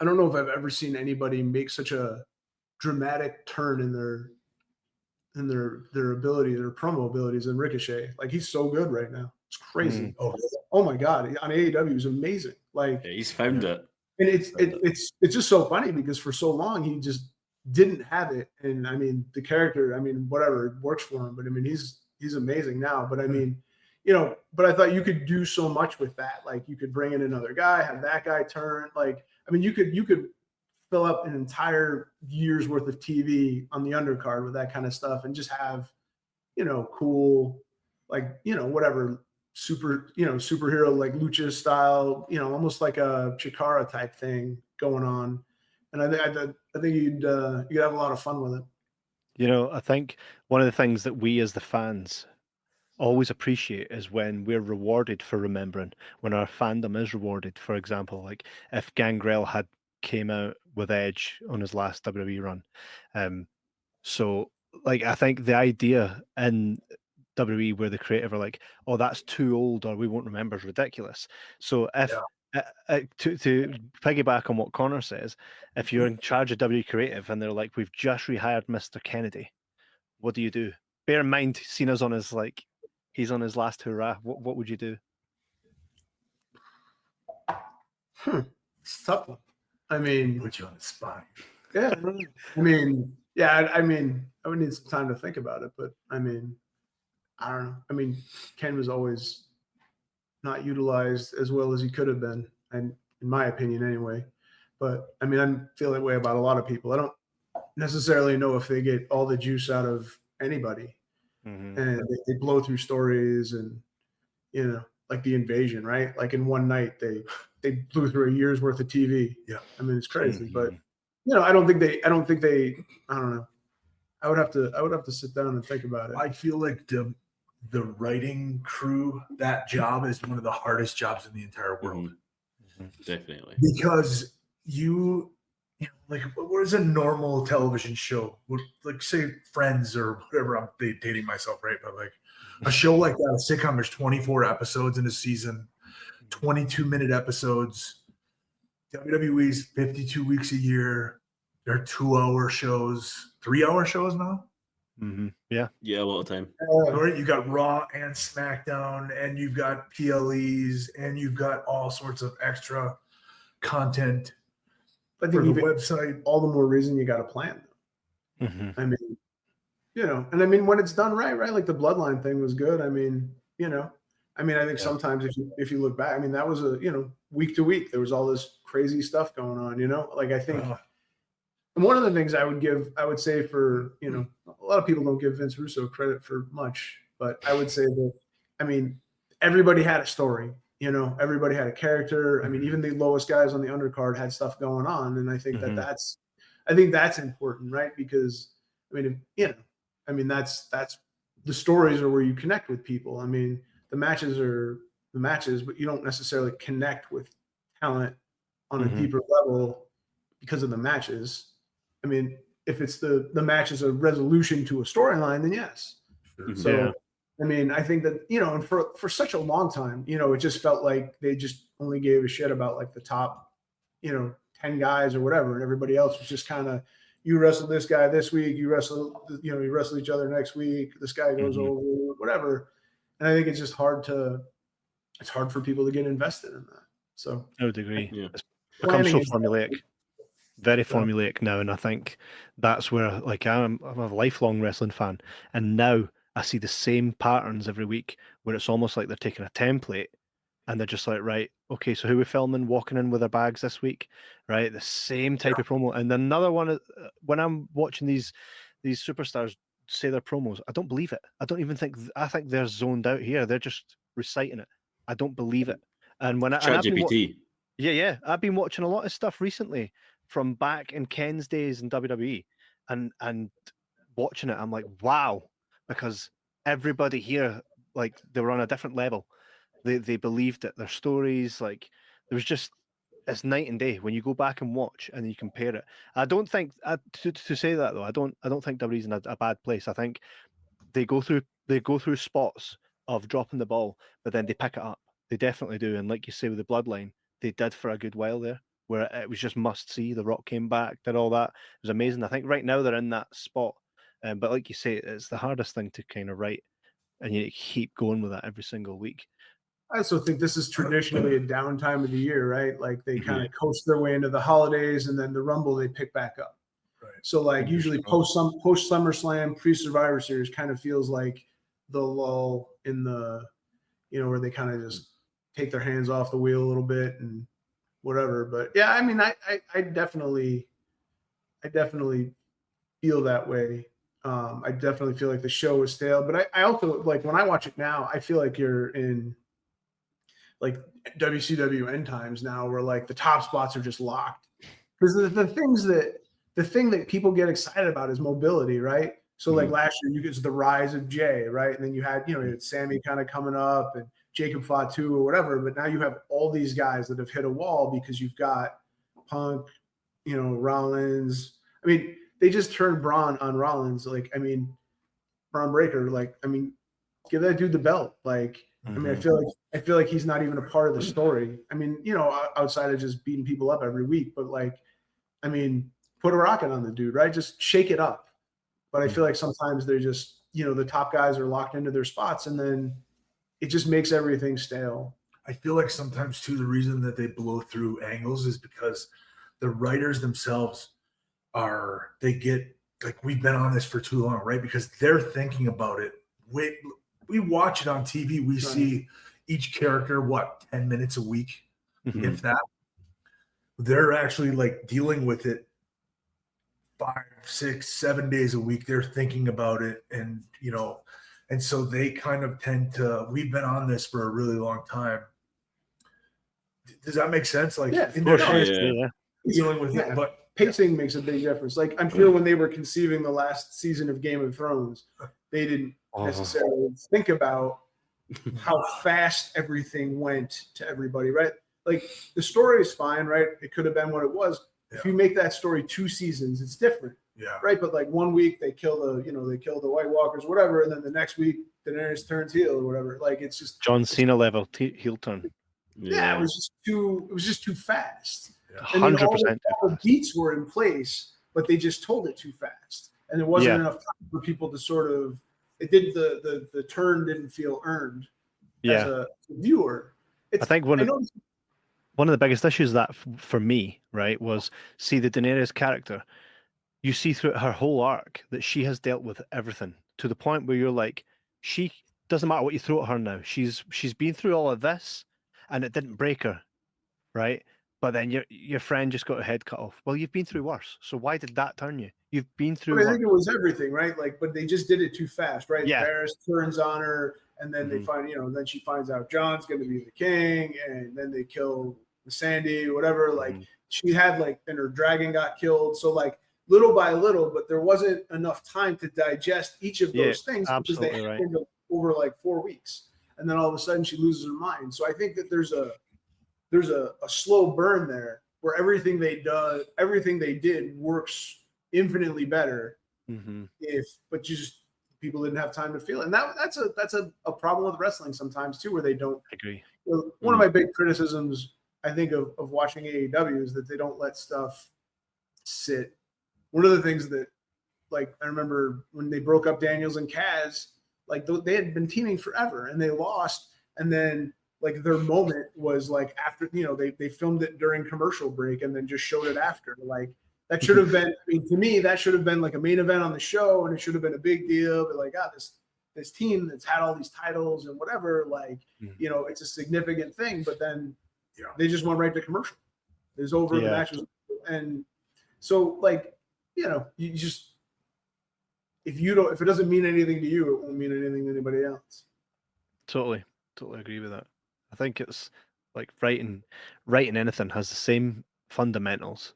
I don't know if I've ever seen anybody make such a dramatic turn in their ability, their promo abilities than Ricochet. Like, he's so good right now. It's crazy. Oh my God. On AEW is amazing. Like, he's found it. And it's just so funny because for so long he just didn't have it. And I mean, the character, whatever, it works for him, but I mean, he's amazing now. But I mean, but I thought you could do so much with that. Like, you could bring in another guy, have that guy turn. Like, I mean, you could fill up an entire year's worth of TV on the undercard with that kind of stuff, and just have, cool, like, whatever, superhero, like lucha style, almost like a Chikara type thing going on. And I think you'd have a lot of fun with it. I think one of the things that we as the fans always appreciate is when we're rewarded for remembering, when our fandom is rewarded. For example, like if Gangrel had came out with Edge on his last WWE run. So like I think the idea in WWE where the creative are like, oh, that's too old or we won't remember is ridiculous. So if to piggyback on what Connor says, if you're in charge of WWE creative and they're like, we've just rehired Mr. Kennedy, what do you do? Bear in mind, Cena's on his he's on his last hurrah. What would you do? It's a tough one. I mean, Put you on the spot. yeah. I mean, yeah. I mean, I would need some time to think about it, but I mean, I don't know. I mean, Ken was always not utilized as well as he could have been, and in my opinion, anyway. But I mean, I feel that way about a lot of people. I don't necessarily know if they get all the juice out of anybody, and they blow through stories, and like the Invasion, right? Like in one night, they blew through a year's worth of TV. Yeah, I mean, it's crazy, but I don't think they. I don't know. I would have to sit down and think about it. I feel like the writing crew, that job is one of the hardest jobs in the entire world. Definitely. Because you know, like, what is a normal television show? Like, say Friends or whatever. I'm dating myself, right? But like a show like that, a sitcom, there's 24 episodes in a season, 22-minute episodes. WWE's 52 weeks a year. They're 2-hour shows, 3-hour shows now. Yeah, a lot of time. Right, you got Raw and SmackDown, and you've got PLEs, and you've got all sorts of extra content I for think the even website. all the more reason you got to plan them. I mean, and I mean when it's done right, like the Bloodline thing was good. I mean, I think sometimes if you look back, I mean that was a week to week there was all this crazy stuff going on. Like I think. And one of the things I would say for, a lot of people don't give Vince Russo credit for much, but I would say that, I mean, everybody had a story, everybody had a character. I mean, even the lowest guys on the undercard had stuff going on. And I think that's important, right? Because I mean, that's the stories are where you connect with people. I mean, the matches are the matches, but you don't necessarily connect with talent on a deeper level because of the matches. I mean, if it's the match is a resolution to a storyline, then yes. So, I mean, I think that, and for such a long time, it just felt like they just only gave a shit about like the top, 10 guys or whatever. And everybody else was just kind of, you wrestle this guy this week, you wrestle each other next week. This guy goes over, whatever. And I think it's just hard for people to get invested in that. So I would agree. Yeah. It's become so formulaic. Very formulaic now, and I think that's where I'm a lifelong wrestling fan, and now I see the same patterns every week where it's almost like they're taking a template and they're just like, right, okay, so who we filming walking in with their bags this week, right? The same type of promo, and then another one when I'm watching these superstars say their promos, I don't believe it. I think they're zoned out here. They're just reciting it. I don't believe it. And when ChatGPT. I've been watching a lot of stuff recently from back in Ken's days in WWE and watching it, I'm like, wow, because everybody here, like, they were on a different level. They believed it. Their stories, like, there was just, it's night and day when you go back and watch and you compare it. I don't think to say that though, I don't think WWE's in a bad place. I think they go through spots of dropping the ball, but then they pick it up. They definitely do. And like you say with the Bloodline, they did for a good while there, where it was just must see. The Rock came back, did all that. It was amazing. I think right now they're in that spot. But like you say, it's the hardest thing to kind of write, and you keep going with that every single week. I also think this is traditionally a downtime of the year, right? Like they kind of coast their way into the holidays, and then the Rumble they pick back up. Right. So like usually post SummerSlam, pre-Survivor Series kind of feels like the lull in the, where they kind of just take their hands off the wheel a little bit and whatever. But yeah, I mean, I definitely feel that way. I definitely feel like the show is stale, but I also, like, when I watch it now, I feel like you're in like WCW end times now, where like the top spots are just locked, because the thing that people get excited about is mobility, right? So like last year you get the rise of Jay, right? And then you had, you had Sammy kind of coming up and Jacob Fatu or whatever, but now you have all these guys that have hit a wall because you've got Punk, Rollins. I mean, they just turned Braun on Rollins. Like, I mean, Braun Breaker. Like, I mean, give that dude the belt. Like, I mean, I feel like he's not even a part of the story. I mean, outside of just beating people up every week, but like, I mean, put a rocket on the dude, right? Just shake it up. But I feel like sometimes they're just, the top guys are locked into their spots, and then it just makes everything stale. I feel like sometimes too, the reason that they blow through angles is because the writers themselves they get like, we've been on this for too long, right? Because they're thinking about it. We watch it on TV. We see each character, 10 minutes a week, if that. They're actually like dealing with it 5, 6, 7 days a week. They're thinking about it, and and so they kind of tend to. We've been on this for a really long time. Does that make sense? Like, dealing with it, but pacing makes a big difference. Like, I'm sure when they were conceiving the last season of Game of Thrones, they didn't necessarily think about how fast everything went to everybody, right? Like, the story is fine, right? It could have been what it was. If you make that story 2 seasons, it's different. Yeah. Right. But like, one week they kill the White Walkers, whatever, and then the next week Daenerys turns heel or whatever. Like, it's just John Cena level heel turn. Yeah, it was just too fast. 100%. All the beats were in place, but they just told it too fast, and there wasn't enough time for people to sort of. It didn't. The turn didn't feel earned as a viewer. I think one of the biggest issues that for me, right, was see the Daenerys character. You see throughout her whole arc that she has dealt with everything to the point where you're like, she doesn't matter what you throw at her now. She's been through all of this, and it didn't break her, right? But then your friend just got her head cut off. Well, you've been through worse. So why did that turn you? You've been through. But I think it was everything, right? Like, but they just did it too fast, right? Yeah. Paris turns on her, and then they find, then she finds out John's going to be the king, and then they kill Sandy, whatever. Like, she had and her dragon got killed. So like, little by little, but there wasn't enough time to digest each of those things because they happened over like 4 weeks, and then all of a sudden she loses her mind. So I think that there's a slow burn there where everything they did works infinitely better. But people didn't have time to feel it. And that's a problem with wrestling sometimes too, where they don't agree. One of my big criticisms, I think, of watching AEW is that they don't let stuff sit. One of the things that, like, I remember when they broke up Daniels and Kaz, like, they had been teaming forever and they lost. And then, like, their moment was like after, they filmed it during commercial break and then just showed it after. Like, that should have been, to me, that should have been like a main event on the show, and it should have been a big deal. But like, this team that's had all these titles and whatever, like, it's a significant thing. But then they just went right to commercial. It was over. The match was, and so like, you just, if it doesn't mean anything to you, it won't mean anything to anybody else. Totally agree with that. I think it's like writing anything has the same fundamentals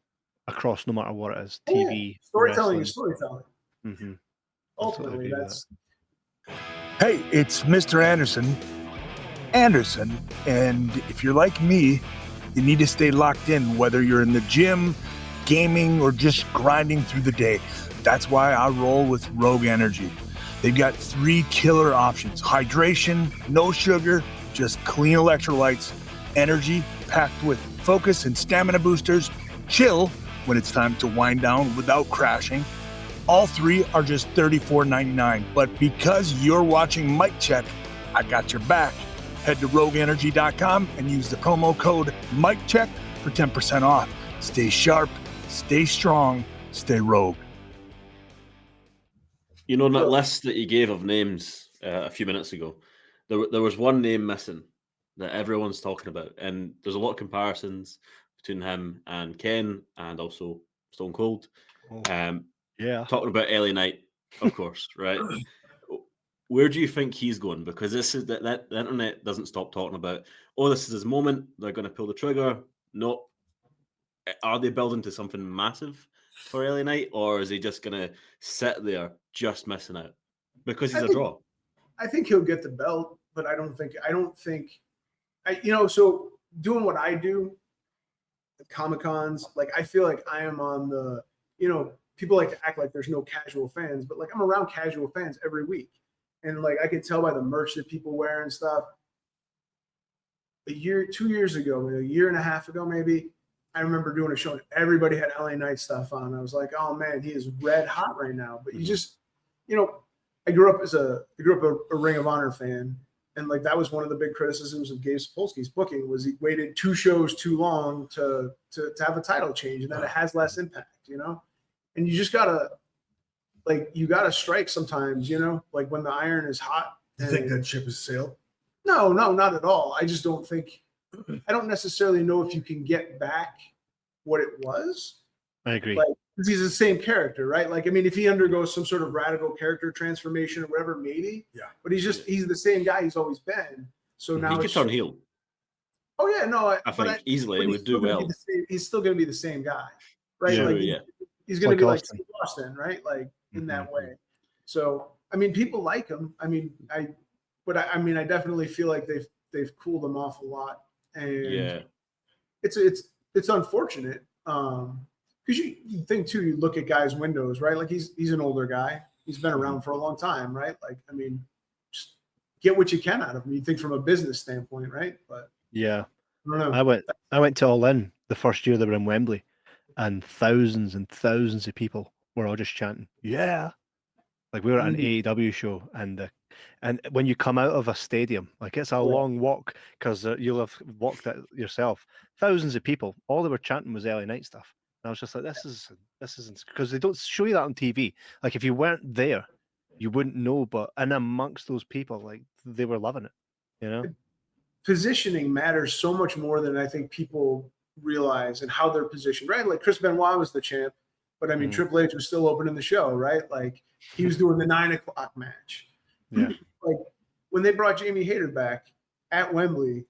across no matter what it is. TV, storytelling is storytelling. Ultimately, that's. Hey, it's Mr. Anderson, and if you're like me, you need to stay locked in, whether you're in the gym, gaming, or just grinding through the day. That's why I roll with Rogue Energy. They've got 3 killer options: hydration, no sugar, just clean electrolytes, energy packed with focus and stamina boosters, chill when it's time to wind down without crashing. All 3 are just $34.99, but because you're watching Mike Check, I got your back. Head to rogueenergy.com and use the promo code MikeCheck for 10% off. Stay sharp, stay strong, stay rogue. In that list that you gave of names a few minutes ago, there was one name missing that everyone's talking about, and there's a lot of comparisons between him and Ken, and also Stone Cold. Talking about LA Knight, of course, right? Where do you think he's going? Because this is that the internet doesn't stop talking about, this is his moment, they're going to pull the trigger. No, are they building to something massive for LA Knight, or is he just going to sit there just missing out because he's a draw? I think he'll get the belt, but I don't think so doing what I do, Comic-Cons. Like, I feel like I am on the, you know, people like to act like there's no casual fans, but like I'm around casual fans every week. And like I can tell by the merch that people wear and stuff. 2 years ago, a year and a half ago, maybe, I remember doing a show and everybody had LA Knight stuff on. I was like, oh man, he is red hot right now. But you just, you know, I grew up a Ring of Honor fan. And like that was one of the big criticisms of Gabe Sapolsky's booking was he waited 2 shows too long to have a title change, and then it has less impact, you know? And you just gotta strike sometimes, you know, like when the iron is hot. You think that ship has sailed? No, not at all. I just don't think, I don't necessarily know if you can get back what it was. I agree. Like, because he's the same character, right? Like, I mean, if he undergoes some sort of radical character transformation or whatever, maybe. Yeah. But he's the same guy he's always been. So now He could turn heel. Oh yeah, no, I think easily it would do well. He's still going to be the same guy, right? Yeah. Like, he's going to be like Austin. Steve Austin, right? Like in that Mhm. way. So I mean, people like him. I mean, I definitely feel like they've cooled him off a lot, and Yeah. it's unfortunate. Because you think too, you look at guys' windows, right? Like he's an older guy. He's been around for a long time, right? Like, I mean, just get what you can out of him. You think from a business standpoint, right? But Yeah. I don't know. I went to All In the first year they were in Wembley, and thousands of people were all just chanting, "Yeah!" Like we were at an AEW show, and when you come out of a stadium, like it's a long walk because you'll have walked it yourself. Thousands of people, all they were chanting was LA Knight stuff. And I was just like, this isn't because they don't show you that on TV. Like if you weren't there, you wouldn't know. But in amongst those people, like they were loving it, you know. Positioning matters so much more than I think people realize, and how they're positioned, right? Like Chris Benoit was the champ, but I mean Triple H was still opening the show, right? Like he was doing the 9 o'clock match. Yeah. Like when they brought Jamie Hayter back at Wembley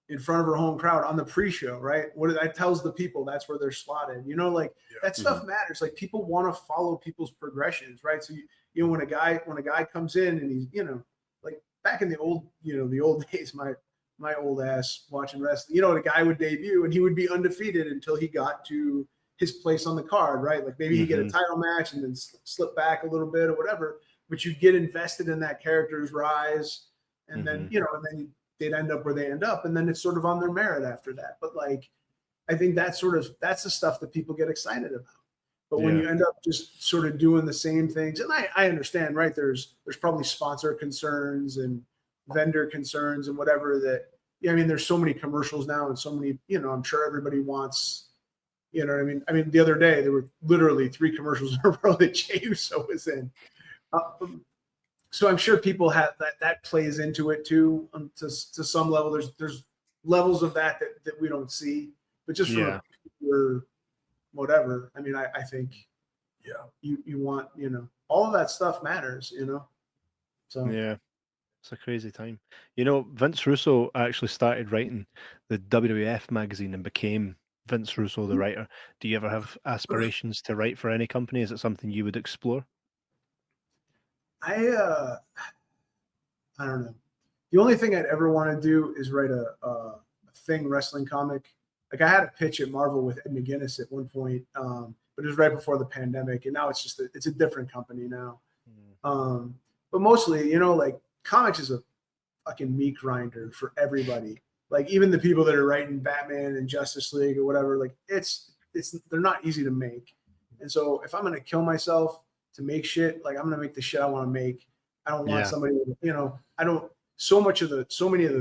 in front of her home crowd on the pre-show, right? What that tells the people that's where they're slotted. You know, like that stuff matters. Like people want to follow people's progressions, right? So you know when a guy comes in and he's, you know, like back in the old days, my old ass watching wrestling, you know, the guy would debut and he would be undefeated until he got to his place on the card, right? Like maybe he'd get a title match and then slip back a little bit or whatever, but you get invested in that character's rise, and then, you know, and then they'd end up where they end up, and then it's sort of on their merit after that. But like, I think that's the stuff that people get excited about. But when you end up just sort of doing the same things, and I understand, right? There's probably sponsor concerns and vendor concerns and whatever that, I mean, there's so many commercials now and so many, you know, I'm sure everybody wants, you know what I mean? I mean, the other day there were literally 3 commercials in a row that Jey Uso was in. So I'm sure people have that plays into it too, to some level. There's levels of that we don't see, but just for whatever. I mean, I think you want, you know, all of that stuff matters, you know. So yeah, it's a crazy time. You know, Vince Russo actually started writing the WWF magazine and became Vince Russo the writer. Do you ever have aspirations to write for any company? Is it something you would explore? I don't know. The only thing I'd ever want to do is write a Thing wrestling comic. Like I had a pitch at Marvel with Ed McGuinness at one point, but it was right before the pandemic, and now it's just it's a different company now. But mostly, you know, like comics is a fucking meat grinder for everybody. Like even the people that are writing Batman and Justice League or whatever, like they're not easy to make. And so if I'm gonna kill myself to make shit, like I'm gonna make the shit I want to make. I don't want somebody, you know, so many of the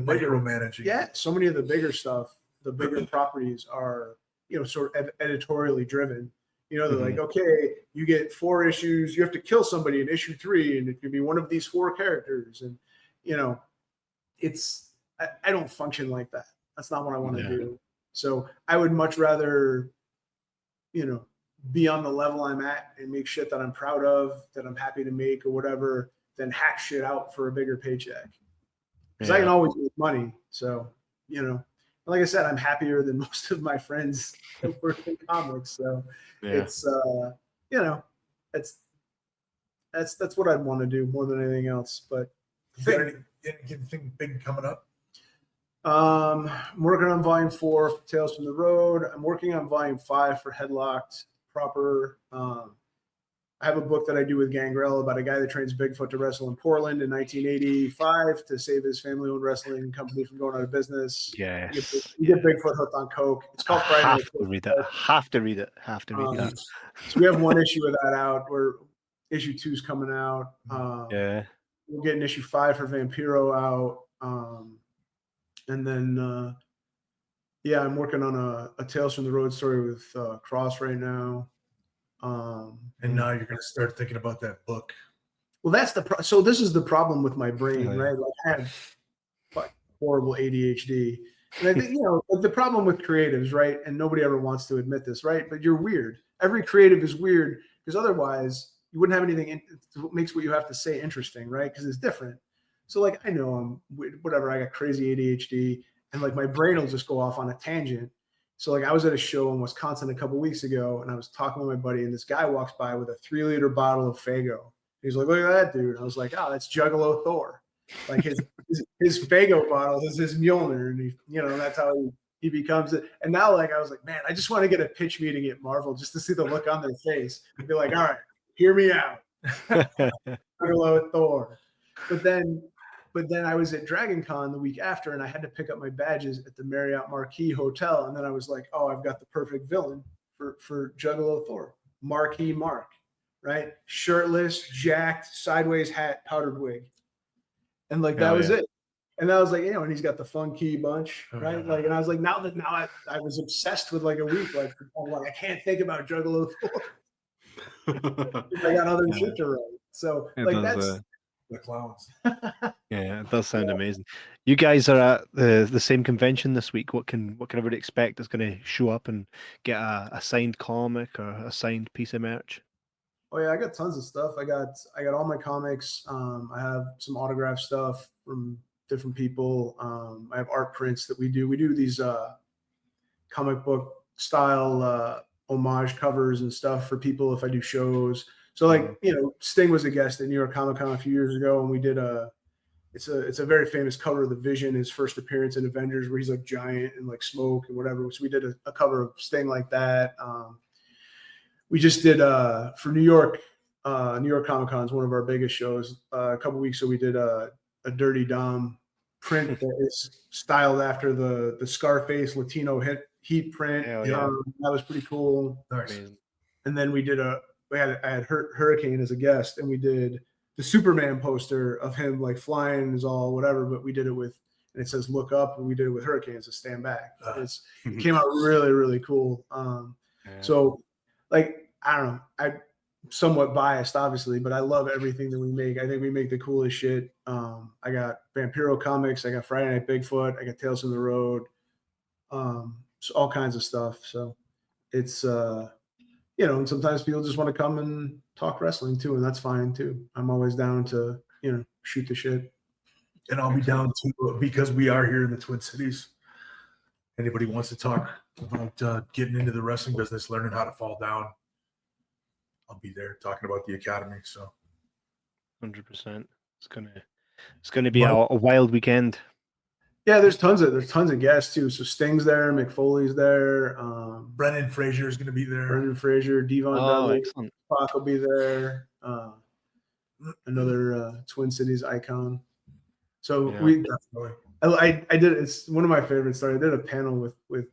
bigger micromanaging. Yeah, so many of the bigger stuff, the bigger properties are, you know, sort of editorially driven. You know, they're like, okay, you get 4 issues, you have to kill somebody in issue 3, and it could be one of these 4 characters. And, you know, I don't function like that. That's not what I want to do. So I would much rather, you know, be on the level I'm at and make shit that I'm proud of, that I'm happy to make or whatever, than hack shit out for a bigger paycheck. Because I can always make money. So, you know, like I said, I'm happier than most of my friends that work in comics. So it's, you know, that's what I'd want to do more than anything else. But anything big coming up? I'm working on volume 4 for Tales from the Road. I'm working on volume 5 for Headlocked proper. I have a book that I do with Gangrel about a guy that trains Bigfoot to wrestle in Portland in 1985 to save his family-owned wrestling company from going out of business. Yes. You get Bigfoot hooked on coke. It's called Friday have Night to read it. Have to read it. Have to read that. So we have one issue of that out. Where issue 2 is coming out. Yeah. We're getting issue 5 for Vampiro out. And then, yeah, I'm working on a Tales from the Road story with Cross right now. And now you're going to start thinking about that book. Well, that's so this is the problem with my brain, Yeah. right? Like I have horrible ADHD. And I think, the problem with creatives, right? And nobody ever wants to admit this, right? But you're weird. Every creative is weird because otherwise you wouldn't have anything that makes what you have to say interesting, right? Because it's different. So like, I know I'm whatever. I got crazy ADHD and like my brain will just go off on a tangent. So like I was at a show in Wisconsin a couple weeks ago and I was talking with my buddy and this guy walks by with a 3-liter bottle of Faygo. He's like, look at that dude. And I was like, oh, that's Juggalo Thor. Like his Faygo bottle is his Mjolnir. And that's how he becomes it. And now like, I was like, man, I just want to get a pitch meeting at Marvel just to see the look on their face and be like, all right, hear me out. Juggalo Thor. But then I was at Dragon Con the week after and I had to pick up my badges at the Marriott Marquis Hotel. And then I was like, oh, I've got the perfect villain for Juggalo Thor. Marquis Mark, right? Shirtless, jacked, sideways hat, powdered wig. And like, that was it. And I was like, and he's got the funky bunch, right? Yeah. Like, and I was like, now I was obsessed with like a week. Like, I'm like, I can't think about Juggalo Thor. I got other shit to write. So like that's the clowns. Yeah, it does sound amazing. You guys are at the same convention this week. What can everybody expect is going to show up and get a signed comic or a signed piece of merch? Oh yeah, I got tons of stuff. I got all my comics. I have some autograph stuff from different people. I have art prints that we do. We do these comic book style homage covers and stuff for people if I do shows. So like, Sting was a guest at New York Comic Con a few years ago, and we did it's a very famous cover of the Vision, his first appearance in Avengers, where he's like giant and like smoke and whatever. So we did a cover of Sting like that. We just did for New York Comic Con is one of our biggest shows. A couple weeks ago, we did a Dirty Dom print that is styled after the Scarface Latino heat print. Yeah. That was pretty cool. Nice. And then I had Hurricane as a guest, and we did the Superman poster of him like flying is all whatever, but we did it with, and it says look up, and we did it with Hurricane as a stand back. It came out really, really cool. So like, I don't know, I'm somewhat biased obviously, but I love everything that we make. I think we make the coolest shit. I got Vampiro comics, I got Friday Night Bigfoot, I got Tales from the Road, so all kinds of stuff. So it's and sometimes people just want to come and talk wrestling too, and that's fine too. I'm always down to, shoot the shit. And I'll be down to, because we are here in the Twin Cities. Anybody wants to talk about getting into the wrestling business, learning how to fall down, I'll be there talking about the academy. So 100%. It's gonna be a wild weekend. Yeah, there's tons of guests too. So Sting's there, McFoley's there, Brendan Fraser is going to be there. Brendan Fraser, Devon Dudley, excellent. Pac will be there. Another Twin Cities icon. So I did. It's one of my favorite stories. I did a panel with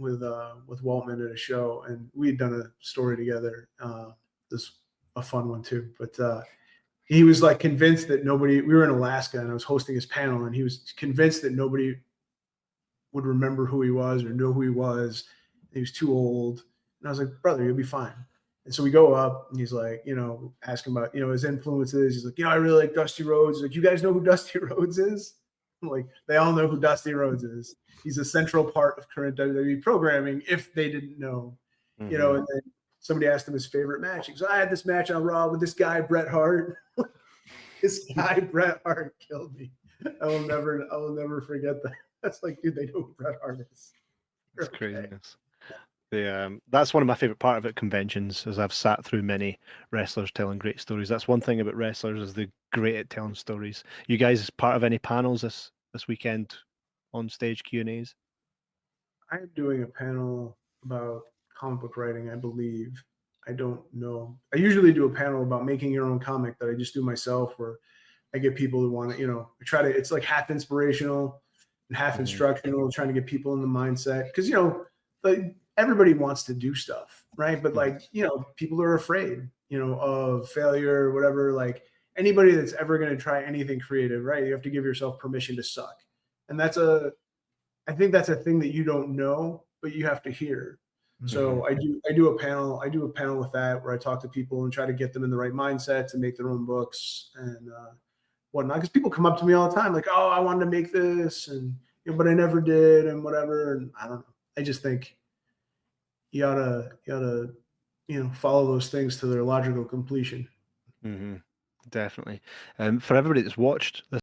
Waltman at a show, and we had done a story together. This a fun one too, but. He was like convinced that we were in Alaska and I was hosting his panel, and he was convinced that nobody would remember who he was or know who he was. He was too old. And I was like, brother, you'll be fine. And so we go up and he's like, ask him about, his influences. He's like, I really like Dusty Rhodes. He's like, you guys know who Dusty Rhodes is? I'm like, they all know who Dusty Rhodes is. He's a central part of current WWE programming if they didn't know, and then somebody asked him his favorite match. He goes, I had this match on Raw with this guy, Bret Hart. This guy, Bret Hart, killed me. I will never forget that. That's like, dude, they know who Bret Hart is. It's craziness. That's one of my favorite part about conventions, is I've sat through many wrestlers telling great stories. That's one thing about wrestlers, is they're great at telling stories. You guys part of any panels this weekend? on stage Q&As? I'm doing a panel about comic book writing, I believe. I don't know. I usually do a panel about making your own comic that I just do myself, where I get people who want to, I try to, it's like half inspirational and half instructional, trying to get people in the mindset. Because, like everybody wants to do stuff, right? But like, people are afraid, of failure or whatever. Like anybody that's ever going to try anything creative, right? You have to give yourself permission to suck. And I think that's a thing that you don't know, but you have to hear. So I do a panel with that where I talk to people and try to get them in the right mindset to make their own books and whatnot. Because people come up to me all the time like, oh, I wanted to make this and but I never did and whatever. And I don't know. I just think you oughta follow those things to their logical completion. Definitely. For everybody that's watched this